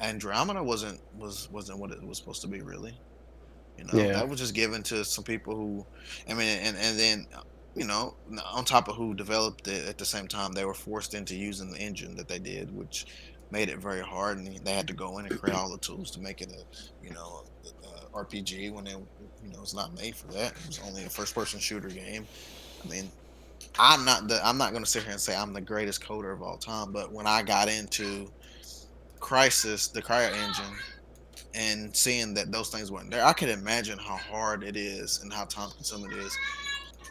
Andromeda wasn't what it was supposed to be, really. Yeah, That was just given to some people who, I mean, and then on top of who developed it, at the same time they were forced into using the engine that they did, which made it very hard, and they had to go in and create all the tools to make it a RPG when it's not made for that. It was only a first person shooter game. I mean, I'm not going to sit here and say I'm the greatest coder of all time, but when I got into Crisis, the Cryo engine, and seeing that those things weren't there, I could imagine how hard it is and how time consuming it is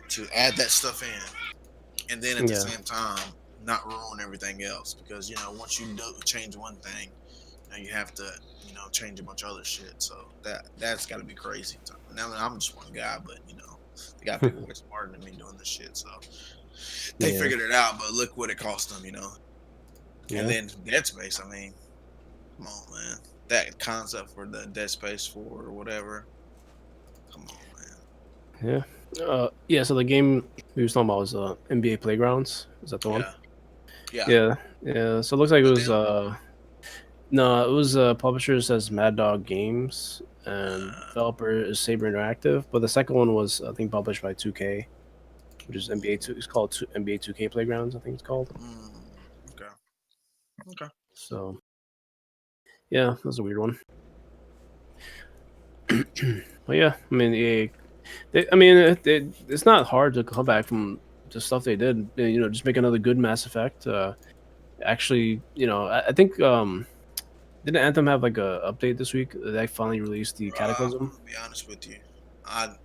to add that stuff in, and then at the same time not ruin everything else, because once you do change one thing, you have to change a bunch of other shit. So that's got to be crazy. Now I'm just one guy, but they got people way smarter than me doing this shit, so they figured it out. But look what it cost them, And then Dead Space. I mean, come on, man. That concept for the Dead Space 4 or whatever. Come on, man. Yeah. So the game we were talking about was NBA Playgrounds. Is that the one? Yeah. So it looks like it was no, it was publisher says Mad Dog Games and developer is Saber Interactive, but the second one was I think published by 2K, which is NBA 2. It's called NBA 2K Playgrounds. I think it's called. Okay. So yeah, that was a weird one. But yeah, I mean, it's not hard to come back from the stuff they did. Just make another good Mass Effect. Actually, I think didn't Anthem have like a update this week? They finally released the Cataclysm. To be honest with you, I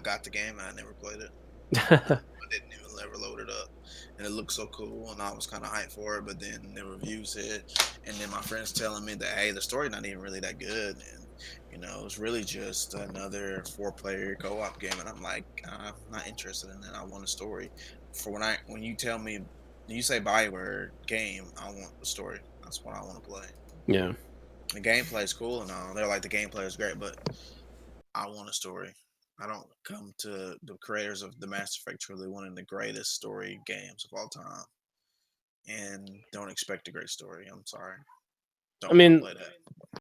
got the game and I never played it. I didn't even ever load it up, and it looked so cool, and I was kind of hyped for it. But then the reviews hit, and then my friends telling me that hey, the story's not even really that good, and it's really just another 4-player co-op game, and I'm like, I'm not interested in that. I want a story. For when you tell me, you say BioWare game, I want the story. That's what I want to play. Yeah. The gameplay is cool and all. They're like, the gameplay is great, but I want a story. I don't come to the creators of the Mass Effect truly wanting the greatest story games of all time, and don't expect a great story. I'm sorry. I mean,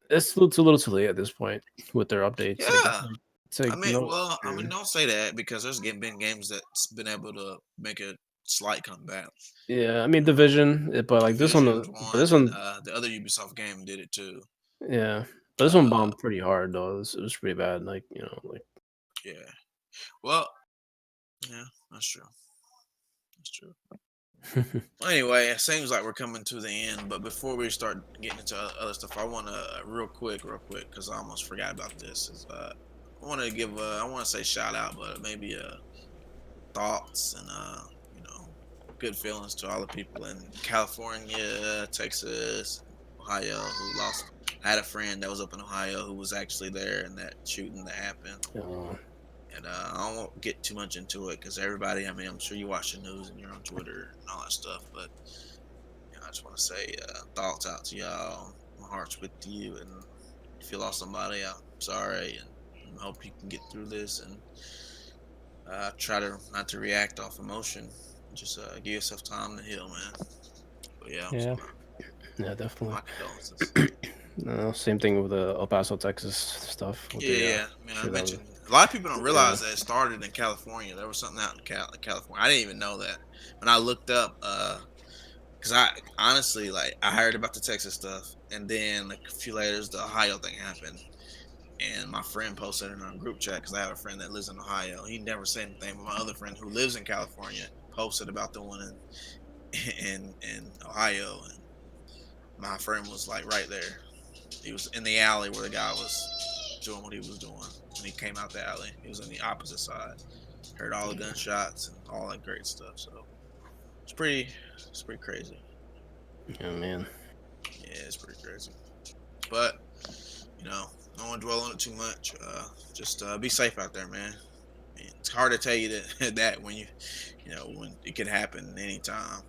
it's a little too late at this point with their updates. Yeah. Don't say that, because there's been games that's been able to make a slight comeback. Yeah, I mean Division, but like this one, the other Ubisoft game did it too. Yeah, but this one bombed pretty hard though. It was pretty bad. Yeah. Well, yeah, that's true. That's true. Well, anyway, it seems like we're coming to the end. But before we start getting into other stuff, I want to real quick, because I almost forgot about this. I want to say shout out, but maybe thoughts and good feelings to all the people in California, Texas, Ohio who lost. I had a friend that was up in Ohio who was actually there in that shooting that happened. And I won't get too much into it because everybody, I mean, I'm sure you watch the news and you're on Twitter and all that stuff, but I just want to say thoughts out to y'all. My heart's with you, and if you lost somebody, I'm sorry, and I hope you can get through this and try to not to react off emotion. Just give yourself time to heal, man. But yeah, definitely. My condolences. Same thing with the El Paso, Texas stuff. I mean, I mentioned a lot of people don't realize that it started in California. There was something out in California. I didn't even know that. When I looked up, because I honestly, I heard about the Texas stuff, and then a few later, the Ohio thing happened. And my friend posted it in our group chat, because I have a friend that lives in Ohio. He never said anything, but my other friend who lives in California posted about the one in Ohio, and my friend was right there. He was in the alley where the guy was doing what he was doing. When he came out the alley, he was on the opposite side. Heard all the gunshots and all that great stuff. So it's pretty crazy. Yeah, man. Yeah, it's pretty crazy. But I don't want to dwell on it too much. Just be safe out there, man. I mean, it's hard to tell you that when when it could happen anytime.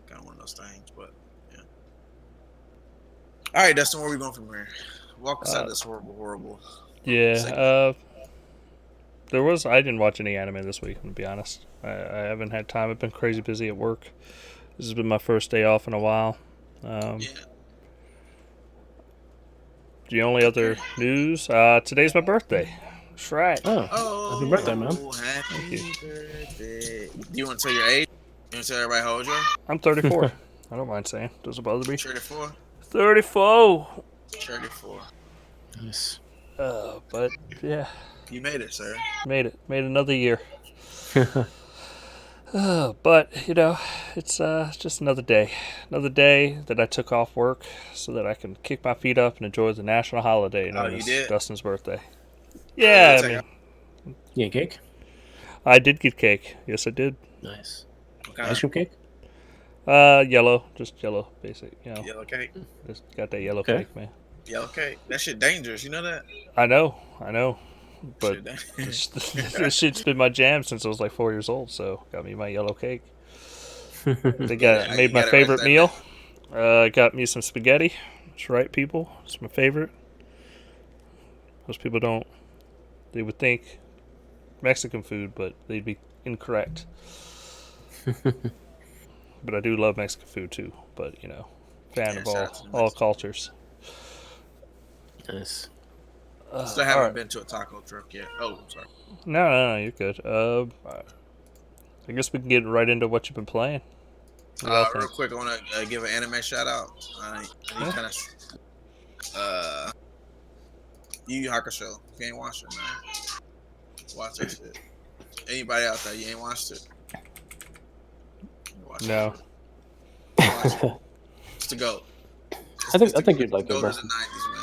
Kind of one of those things. But yeah. All right, Dustin, where are we going from here? Walk us out of this horrible. Yeah. I didn't watch any anime this week, to be honest. I haven't had time. I've been crazy busy at work. This has been my first day off in a while. The only other news, today's my birthday. That's right. Oh, happy birthday, man. Happy birthday. Do you want to tell your age? You want to tell everybody how old you are? I'm 34. I don't mind saying. Doesn't bother me. 34? 34. 34. Nice. But yeah, You made it, sir. made it. Made another year. But it's just another day. Another day that I took off work so that I can kick my feet up and enjoy the national holiday known you as did? Dustin's birthday. Yeah, Yeah, it's I mean, You get cake? I did get cake. Yes, I did. Nice. What kind Ice of cream cake? Yellow, just yellow, basic. yellow cake? Just got that yellow Okay. cake, man. Yellow cake. That shit dangerous. You know that? I know, but Shit dangerous. this shit's been my jam since I was like 4 years old. So got me my yellow cake. They Yeah, made you my gotta favorite write that meal. Got me some spaghetti. That's right, people. It's my favorite. Most people don't. They would think Mexican food, but they'd be incorrect. But I do love Mexican food too. But fan Yeah, of shout out to the all Mexicans. cultures. Nice. Still haven't been to a taco truck yet. Oh, I'm sorry. No, you're good. I guess we can get right into what you've been playing. What do y'all Real think? quick, I want to give an anime shout out. You kind of Yu Yu Hakusho. If you ain't watched it, man, watch that shit. Anybody out there, you ain't watched it? Watch No. Watch it. It's the GOAT. I think you'd like it, GOAT bro. of the 90s, man.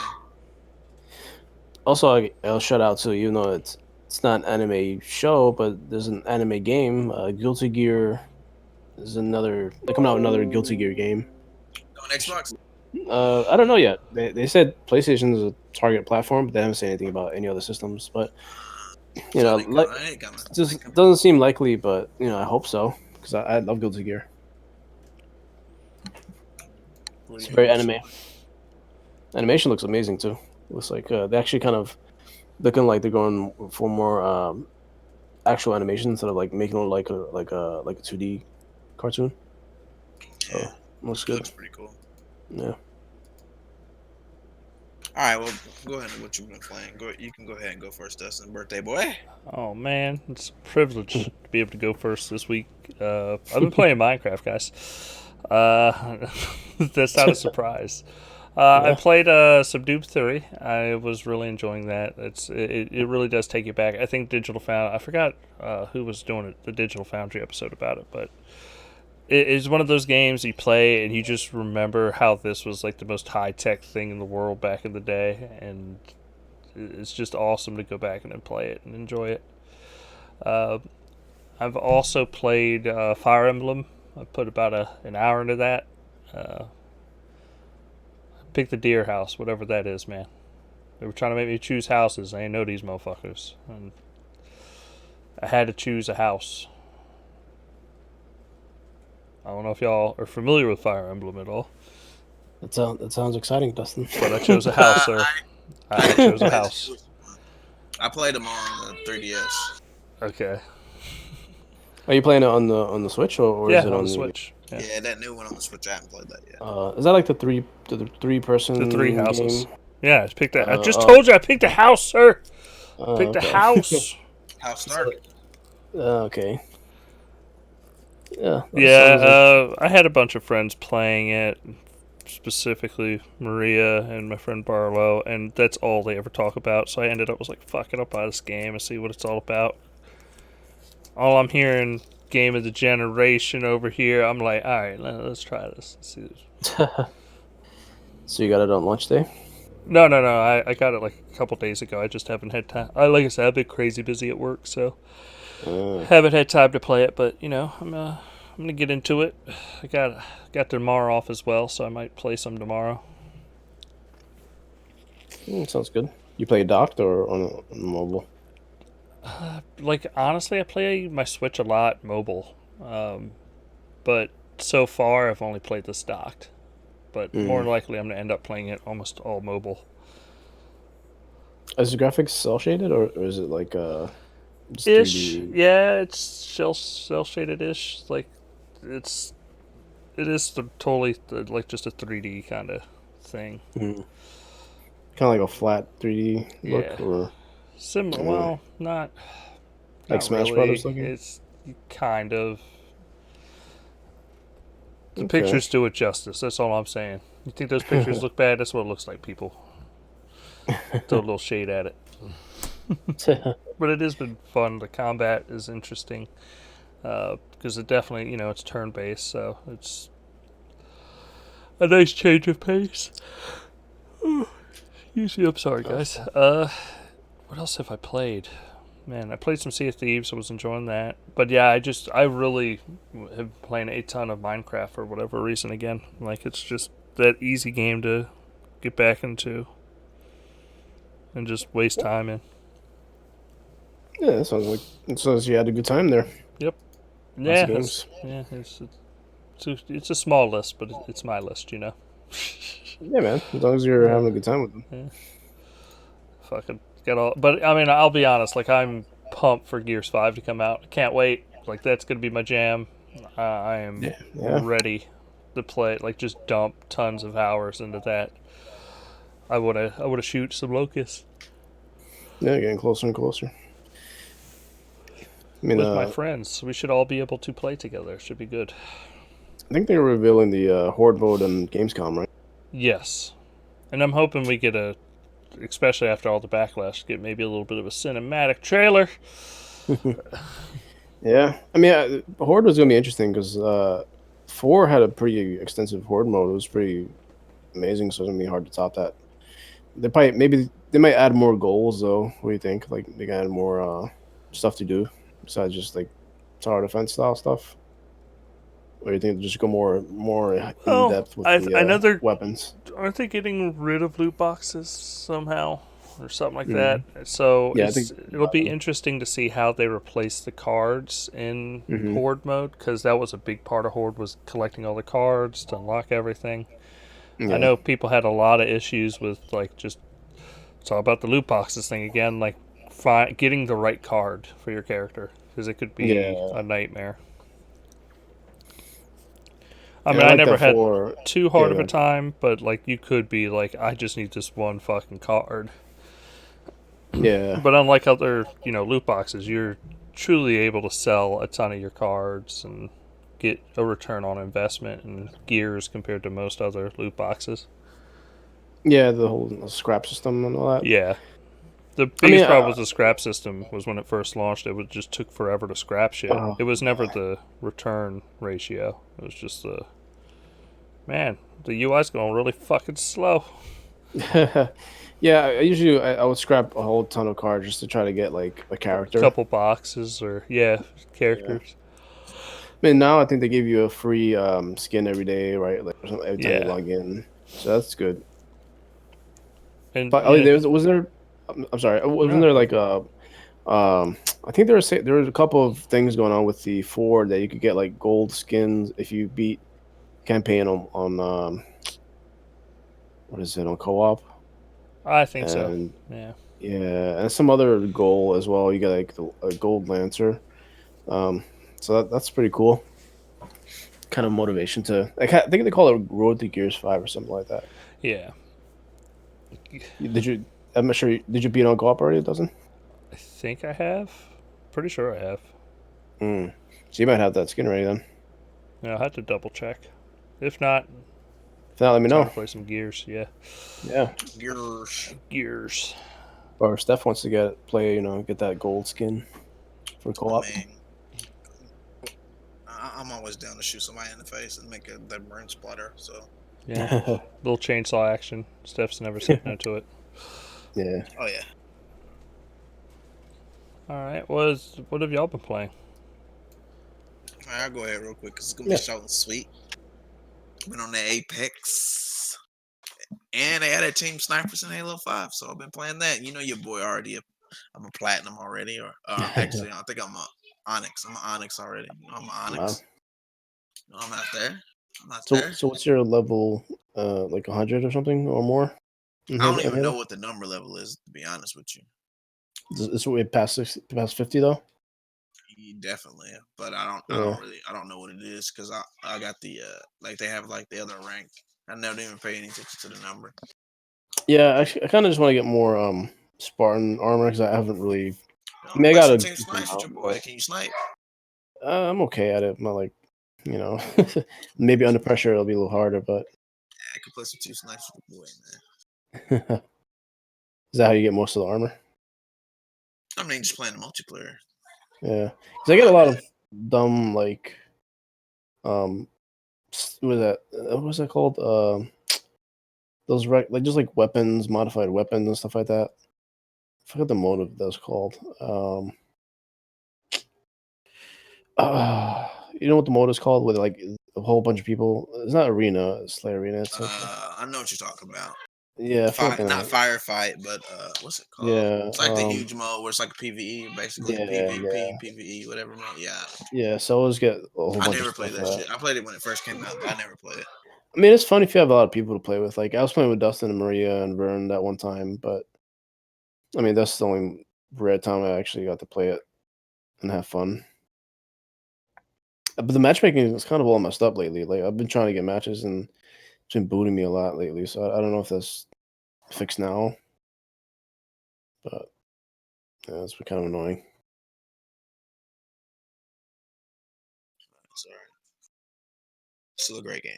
Also, I'll shout out to it's not an anime show, but there's an anime game. Guilty Gear is another. They're coming out with another Guilty Gear game. On Xbox? I don't know yet. They said PlayStation is a target platform, but they haven't said anything about any other systems. But just doesn't seem likely. But I hope so because I love Guilty Gear. It's very anime. Animation looks amazing too. Looks like they actually kind of looking like they're going for more actual animation instead of like making it like a 2D cartoon. Yeah, looks it good. looks pretty cool. Yeah. All right, well, go ahead and what you've been playing. You can go ahead and go first, Dustin. Birthday boy. Oh man, it's a privilege to be able to go first this week. I've been playing Minecraft, guys. That's not a surprise. I played some Doom Theory. I was really enjoying that. It really does take you back. I think Digital Foundry. I forgot who was doing it, the Digital Foundry episode about it, but it is one of those games you play and you just remember how this was like the most high tech thing in the world back in the day, and it's just awesome to go back and play it and enjoy it. I've also played Fire Emblem. I put about an hour into that. Pick the deer house, whatever that is, man. They were trying to make me choose houses. I ain't know these motherfuckers. And I had to choose a house. I don't know if y'all are familiar with Fire Emblem at all. That sounds exciting, Dustin. But I chose a house, sir. I chose a house. I played them on the 3DS. Okay. Are you playing it on the Switch or is it on the Switch? Yeah, that new one on the Switch. I haven't played that yet. Is that like the three person? The three houses. Game? Yeah, I picked that. I just told you I picked a house, sir. Picked a house. House Stark. Okay. Yeah. I had a bunch of friends playing it, specifically Maria and my friend Barlow, and that's all they ever talk about. So I ended up was like, fuck it, I'll buy this game and see what it's all about. All I'm hearing, game of the generation over here. I'm like, all right, let's try this. Let's see this. So you got it on launch day? No. I got it like a couple days ago. I just haven't had time. Like I said, I've been crazy busy at work, so haven't had time to play it. But I'm gonna get into it. I got tomorrow off as well, so I might play some tomorrow. Sounds good. You play docked or on mobile? Like honestly, I play my Switch a lot mobile, but so far I've only played this docked. But more likely, I'm gonna end up playing it almost all mobile. Is the graphics cell shaded or is it like just ish? 3D? Yeah, it's cell shaded ish. Like it is totally like just a 3D kind of thing. Kind of like a flat 3D look, Yeah. or Similar. Well, not like Smash really. Brothers looking. It's kind of. The pictures do it justice. That's all I'm saying. You think those pictures look bad? That's what it looks like, people. Throw a little shade at it. But it has been fun. The combat is interesting because it definitely, it's turn-based, so it's a nice change of pace. Usually, I'm sorry, guys. What else have I played? Man, I played some Sea of Thieves. I was enjoying that. But yeah, I really have been playing a ton of Minecraft for whatever reason again. Like, it's just that easy game to get back into and just waste time in. Yeah, that sounds like it says you had a good time there. Yep. Yeah, it's a small list, but it's my list, Yeah, man. As long as you're having a good time with them. Yeah. Fucking get all. But I mean, I'll be honest. Like, I'm pumped for Gears 5 to come out. I can't wait. Like, that's gonna be my jam. I am ready to play. Like, just dump tons of hours into that. I wanna shoot some locusts. Yeah, getting closer and closer. I mean, with my friends, we should all be able to play together. It should be good. I think they're revealing the Horde mode on Gamescom, right? Yes, and I'm hoping we get especially after all the backlash, get maybe a little bit of a cinematic trailer. Yeah, I mean, Horde was gonna be interesting because 4 had a pretty extensive Horde mode. It was pretty amazing, so it's gonna be hard to top that. They might add more goals though. What do you think? Like, they can add more stuff to do besides just like tower defense style stuff. Or do you think just go more in depth with the weapons? Aren't they getting rid of loot boxes somehow or something like that? So yeah, it'll be interesting to see how they replace the cards in Horde mode, because that was a big part of Horde, was collecting all the cards to unlock everything. Yeah. I know people had a lot of issues with, like, just it's all about the loot boxes thing again, like getting the right card for your character, because it could be a nightmare. I mean, I never had too hard of a time, but, like, you could be like, I just need this one fucking card. Yeah. But unlike other, loot boxes, you're truly able to sell a ton of your cards and get a return on investment in gears compared to most other loot boxes. Yeah, the whole scrap system and all that. Yeah. The biggest problem with the scrap system was when it first launched, it just took forever to scrap shit. It was never the return ratio. It was just the UI's going really fucking slow. Yeah, I would scrap a whole ton of cards just to try to get, like, a character. A couple boxes or, characters. Yeah. I mean, now I think they give you a free skin every day, right? Like, every time you log in. So that's good. And but was there... I'm sorry. Wasn't there like I think there was a couple of things going on with the 4 that you could get, like, gold skins if you beat campaign on what is it, on co-op? I think so. Yeah. Yeah, and some other goal as well. You get, like, a gold lancer. So that's pretty cool. Kind of motivation to, like, I think they call it Road to Gears 5 or something like that. Yeah. I'm not sure. Did you beat on co-op already? It doesn't. I think I have. Pretty sure I have. So you might have that skin ready then. Yeah, I'll have to double check. If not, let me know. Play some Gears. Yeah. Yeah. Gears. Or Steph wants to get that gold skin for co-op. I'm always down to shoot somebody in the face and make that burn splatter. So. Yeah. Little chainsaw action. Steph's never said no to it. Yeah. Oh yeah. All right. What have y'all been playing? All right, I'll go ahead real quick because it's gonna be short and sweet. Been on the Apex, and they added Team Snipers in Halo 5, so I've been playing that. You know your boy already. I'm a platinum already, or actually, I think I'm a Onyx. I'm an Onyx already. I'm an Onyx. Wow. No, I'm not there. So what's your level? Like 100 or something or more? I don't even know what the number level is, to be honest with you. Is it past 50 though? Definitely, but I don't know what it is because I got the they have, like, the other rank. I never even pay any attention to the number. Yeah, actually, I kind of just want to get more Spartan armor because I haven't really. I got a team snipe with your boy. Can you snipe? I'm okay at it. I'm not, like, You know, maybe under pressure it'll be a little harder, but I could play some two snipes with the boy, man. is that how you get most of the armor? I mean, just playing the multiplayer. Yeah, because I get a lot of dumb what was that called? Those like just like weapons, modified weapons and stuff like that. I forgot the motive that's called. You know what the mode is called? With like a whole bunch of people. It's not arena. It's like arena. It's like I know what you're talking about. yeah, I forgot the Not name. firefight, but what's it called? Yeah, It's like the huge mode where it's like a PVE, basically PvP, PVE, whatever mode. Yeah. Yeah, so I always get a whole I bunch of never stuff played for that that. shit. I played it when it first came out, but I never played it. I mean, it's fun if you have a lot of people to play with. Like I was playing with Dustin and Maria and Vern that one time, but I mean that's the only rare time I actually got to play it and have fun. But the matchmaking is kind of all messed up lately. Like I've been trying to get matches and it's been booting me a lot lately. So I don't know if that's fixed now, but yeah, it's been kind of annoying. Sorry. Still a great game.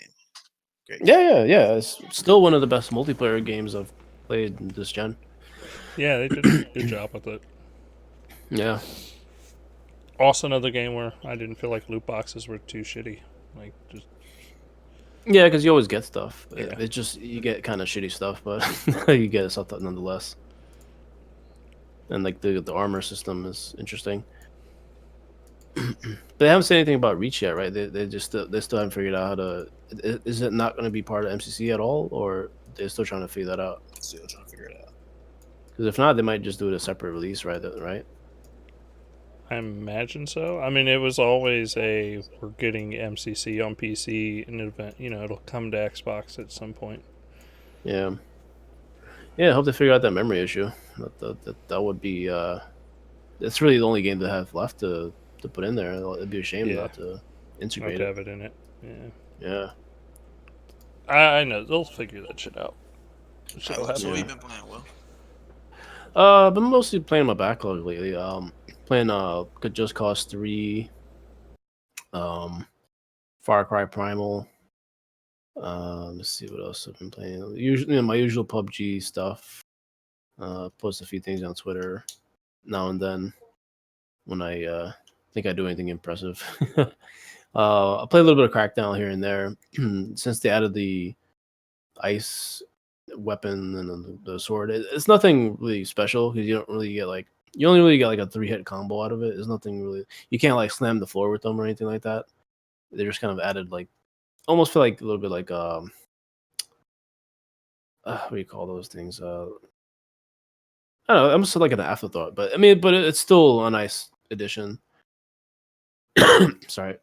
Yeah. It's still one of the best multiplayer games I've played this gen. Yeah, they did a good job with it. Yeah. Also, another game where I didn't feel like loot boxes were too shitty. Like, just Yeah, because you always get stuff. Yeah. It's just you get kind of shitty stuff, but you get stuff nonetheless. And like the armor system is interesting. They haven't said anything about Reach yet, right? They still haven't figured out how to. Is it not going to be part of MCC at all, or they're still trying to figure that out? Still trying to figure it out. Because if not, they might just do it a separate release, right? Right? I imagine so. I mean, it was always we're getting MCC on PC in an event. You know, it'll come to Xbox at some point. Yeah. Yeah, I hope they figure out that memory issue. That would be. It's really the only game they have left to put in there. It'd be a shame not to integrate have it in it. Yeah. I know they'll figure that shit out. So what have you been playing, Will? I've been mostly playing my backlog lately. Playing Just Cause 3, Far Cry Primal. Let's see what else I've been playing. Usually, my usual PUBG stuff. Post a few things on Twitter now and then when I think I do anything impressive. I play a little bit of Crackdown here and there since they added the ice weapon and the sword. It's nothing really special because you don't really get like you only really get like a 3-hit combo out of it. There's nothing really you can't like slam the floor with them or anything like that. They just kind of added like almost feel like a little bit like what do you call those things? I don't know, almost like an afterthought, but I mean, but it's still a nice addition. Sorry.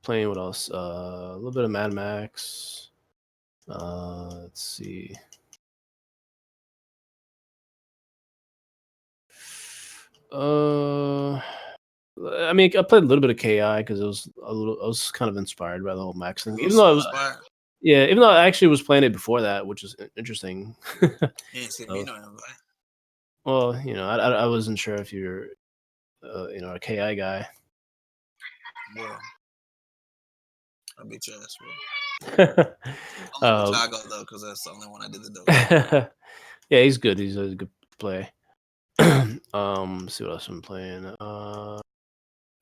Playing what else? A little bit of Mad Max. Let's see. I mean, I played a little bit of KI because I was kind of inspired by the whole Max thing. Even though I actually was playing it before that, which is interesting. Well, you know, I wasn't sure if you're, a KI guy. Well, I'll beat your ass, bro. Only Chicago though, because that's the only one I did the dope. Yeah, he's good. He's a good play. See what else I'm playing. A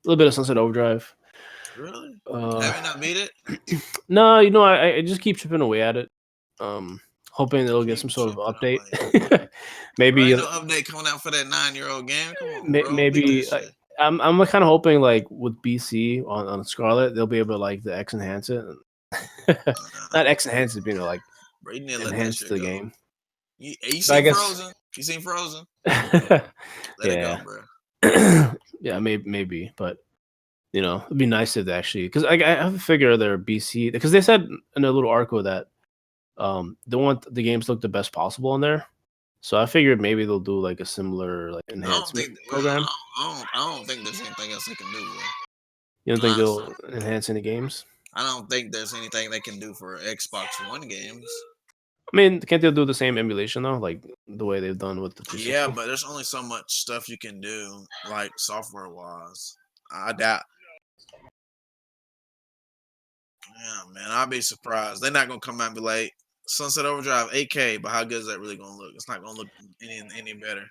little bit of Sunset Overdrive. Really? Have you not beat it? No, I just keep chipping away at it. Hoping it'll get some sort of update. Maybe no update coming out for that 9-year-old game. Come on, bro. Maybe I'm kind of hoping like with BC on Scarlet they'll be able to like the X enhance it. Not X enhance it, like enhance the game. You seen Frozen? You seen Frozen? Let it go, bro. Yeah, maybe, but it'd be nice if they actually because I have to figure their BC because they said in a little article that they want the games to look the best possible in there. So I figured maybe they'll do like a similar like enhancement program. I don't think there's anything else they can do. Bro. You don't think they'll enhance any games? I don't think there's anything they can do for Xbox One games. I mean, can't they do the same emulation though, like the way they've done with the 360? Yeah, but there's only so much stuff you can do, like software wise. I doubt. Yeah, man, I'll be surprised. They're not gonna come out and be like Sunset Overdrive 8K, but how good is that really gonna look? It's not gonna look any better.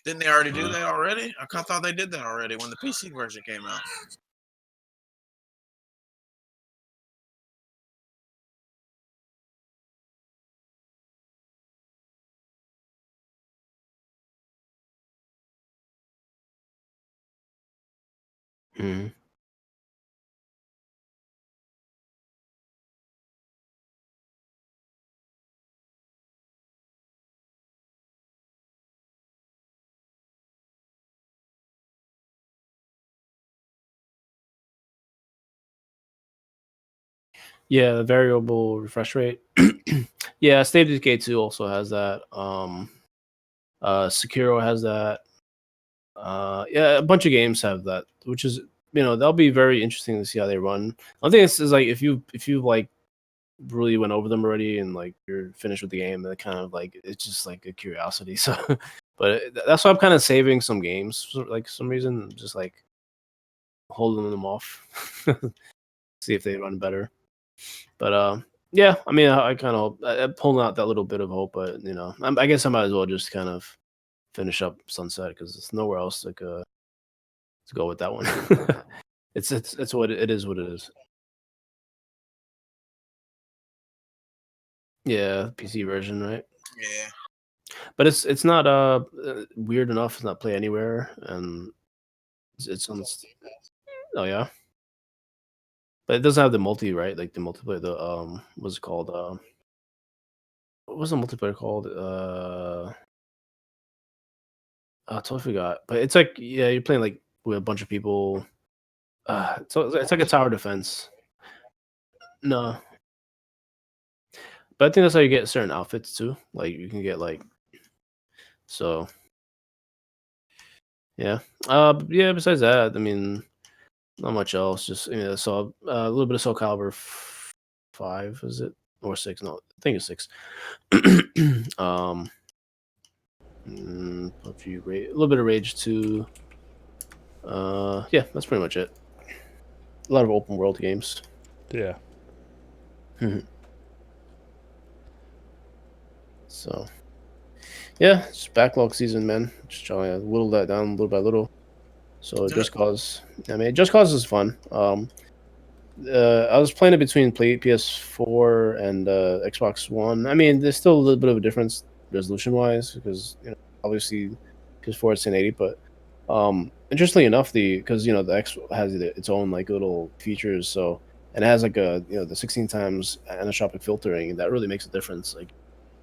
Didn't they already do that already? I thought they did that already when the PC version came out. Mm-hmm. Yeah, the variable refresh rate. Yeah, State of Decay 2 also has that. Sekiro has that. Yeah, a bunch of games have that, which is that'll be very interesting to see how they run. I think this is like if you like really went over them already and like you're finished with the game, then kind of like it's just like a curiosity. So, but that's why I'm kind of saving some games for like some reason, just like holding them off, see if they run better. But yeah, I mean, I kind of I'm pulling out that little bit of hope, but I guess I might as well just kind of finish up Sunset because there's nowhere else like to go with that one. it's what it is. What it is. Yeah, PC version, right? Yeah. But it's not weird enough to not play anywhere, and it's on. Oh yeah, but it doesn't have the multi, right? Like the multiplayer. The what's it called? What was the multiplayer called? I totally forgot. But it's like you're playing like with a bunch of people. So it's like a tower defense. No, but I think that's how you get certain outfits too. Like you can get like so. Yeah. Yeah. Besides that, I mean, not much else. Just so a little bit of Soul Calibur 5, is it or 6? No, I think it's 6. PUBG, a little bit of Rage 2. Yeah, that's pretty much it. A lot of open world games. Yeah. So, yeah, it's backlog season, man. Just trying to whittle that down little by little. So Just Cause, Just Cause is fun. I was playing it between PS4 and Xbox One. I mean, there's still a little bit of a difference resolution wise because obviously PS4 is 1080, but interestingly enough, because the X has its own like little features, so and it has like the 16 times anisotropic filtering, and that really makes a difference. Like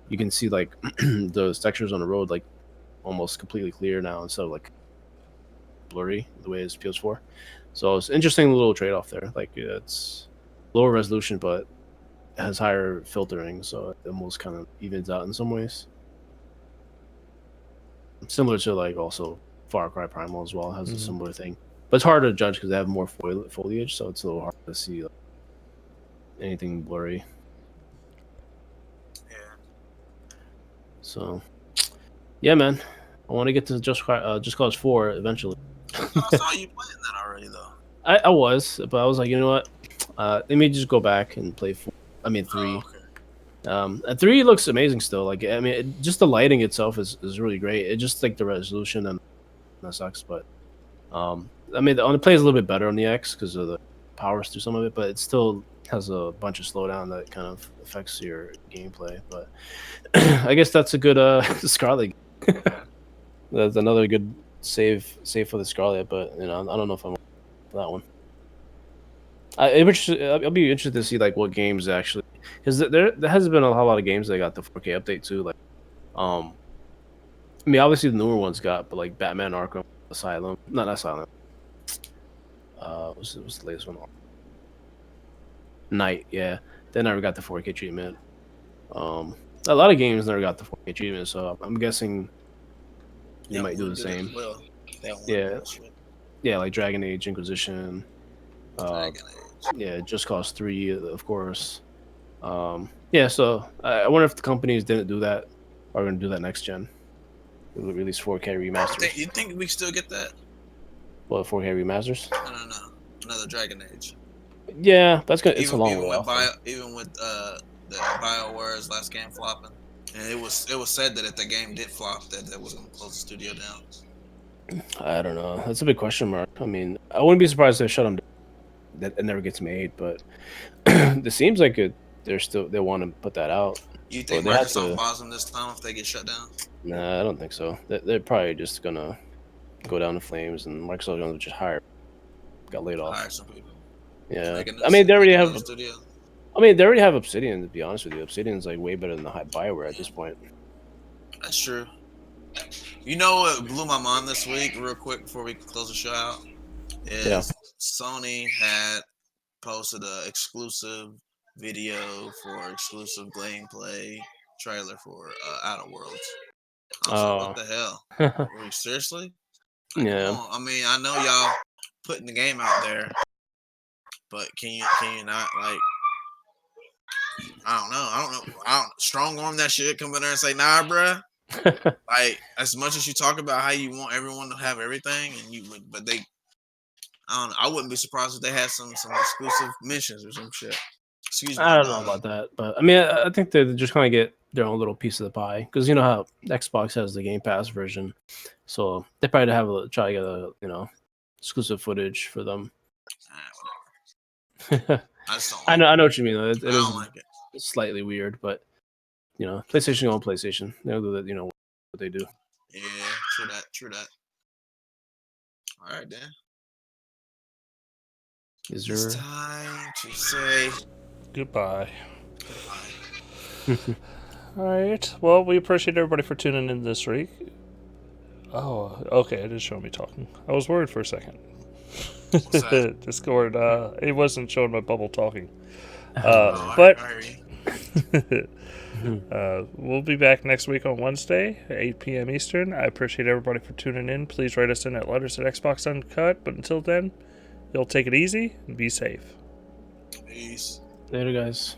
you can see like those textures on the road like almost completely clear now instead of like blurry the way it's PS4. So it's interesting little trade off there. Like it's lower resolution, but it has higher filtering, so it almost kind of evens out in some ways. Similar to like also Far Cry Primal as well has a similar thing, but it's hard to judge because they have more foliage, so it's a little hard to see anything blurry. Yeah. So, yeah, man, I want to get to Just Cause 4 eventually. I saw you playing that already, though. I was, but I was like, you know what? Let me just go back and play 4. I mean 3. Oh, okay. And 3 looks amazing still. Like I mean, just the lighting itself is really great. It just like the resolution and that sucks, but I mean, on the play is a little bit better on the X because of the powers through some of it, but it still has a bunch of slowdown that kind of affects your gameplay. But I guess that's a good Scarlet. That's another good save for the Scarlet, but I don't know if I'm for that one. I'll be interested to see like what games actually, because there has been a whole lot of games that got the 4K update too. Like, I mean, obviously the newer ones got, but like Batman Arkham Asylum, not Asylum. What's the latest one? Night, yeah. They never got the 4K treatment. A lot of games never got the 4K treatment, so I'm guessing they might do the same. Well, yeah, like Dragon Age Inquisition. Dragon Age. Yeah, Just Cause 3, of course. Yeah, so I wonder if the companies didn't do that are going to do that next gen. Release 4K remaster. You think we still get that? What 4K remasters? No. Another Dragon Age. Yeah, that's good. It's a long way off. Even with the BioWare's last game flopping, and it was said that if the game did flop, that was going to close the studio down. I don't know. That's a big question mark. I mean, I wouldn't be surprised if they shut them down. That it never gets made, but it seems like they want to put that out. You think Microsoft buys them this time if they get shut down? Nah, I don't think so. They're probably just gonna go down in flames, and Microsoft's gonna just got laid off. Hire some people. Yeah, I mean they already have. Studio. I mean they already have Obsidian. To be honest with you, Obsidian's like way better than the BioWare at this point. That's true. You know what blew my mind this week, real quick before we close the show out, is Sony had posted an exclusive video for exclusive gameplay trailer for Outer Worlds. I was like, what the hell? Were you seriously? Yeah. I mean, I know y'all putting the game out there, but can you not, like, I don't know, strong arm that shit, come in there and say, nah, bruh. Like, as much as you talk about how you want everyone to have everything, but they, I don't know, I wouldn't be surprised if they had some exclusive missions or some shit. Excuse me. I don't know about that, but I mean, I think they just kind of get their own little piece of the pie because you know how Xbox has the Game Pass version, so they probably try to get a exclusive footage for them. I just don't. I know what you mean. It I is don't like it. Slightly weird, but PlayStation on PlayStation. They'll do that. What they do. Yeah, true that. All right, then. It's time to say goodbye. All right. Well, we appreciate everybody for tuning in this week. Oh, okay. It is showing me talking. I was worried for a second. Discord. It wasn't showing my bubble talking. But we'll be back next week on Wednesday at 8 p.m. Eastern. I appreciate everybody for tuning in. Please write us in at letters@Xbox Uncut. But until then, y'all take it easy and be safe. Peace. Later, guys.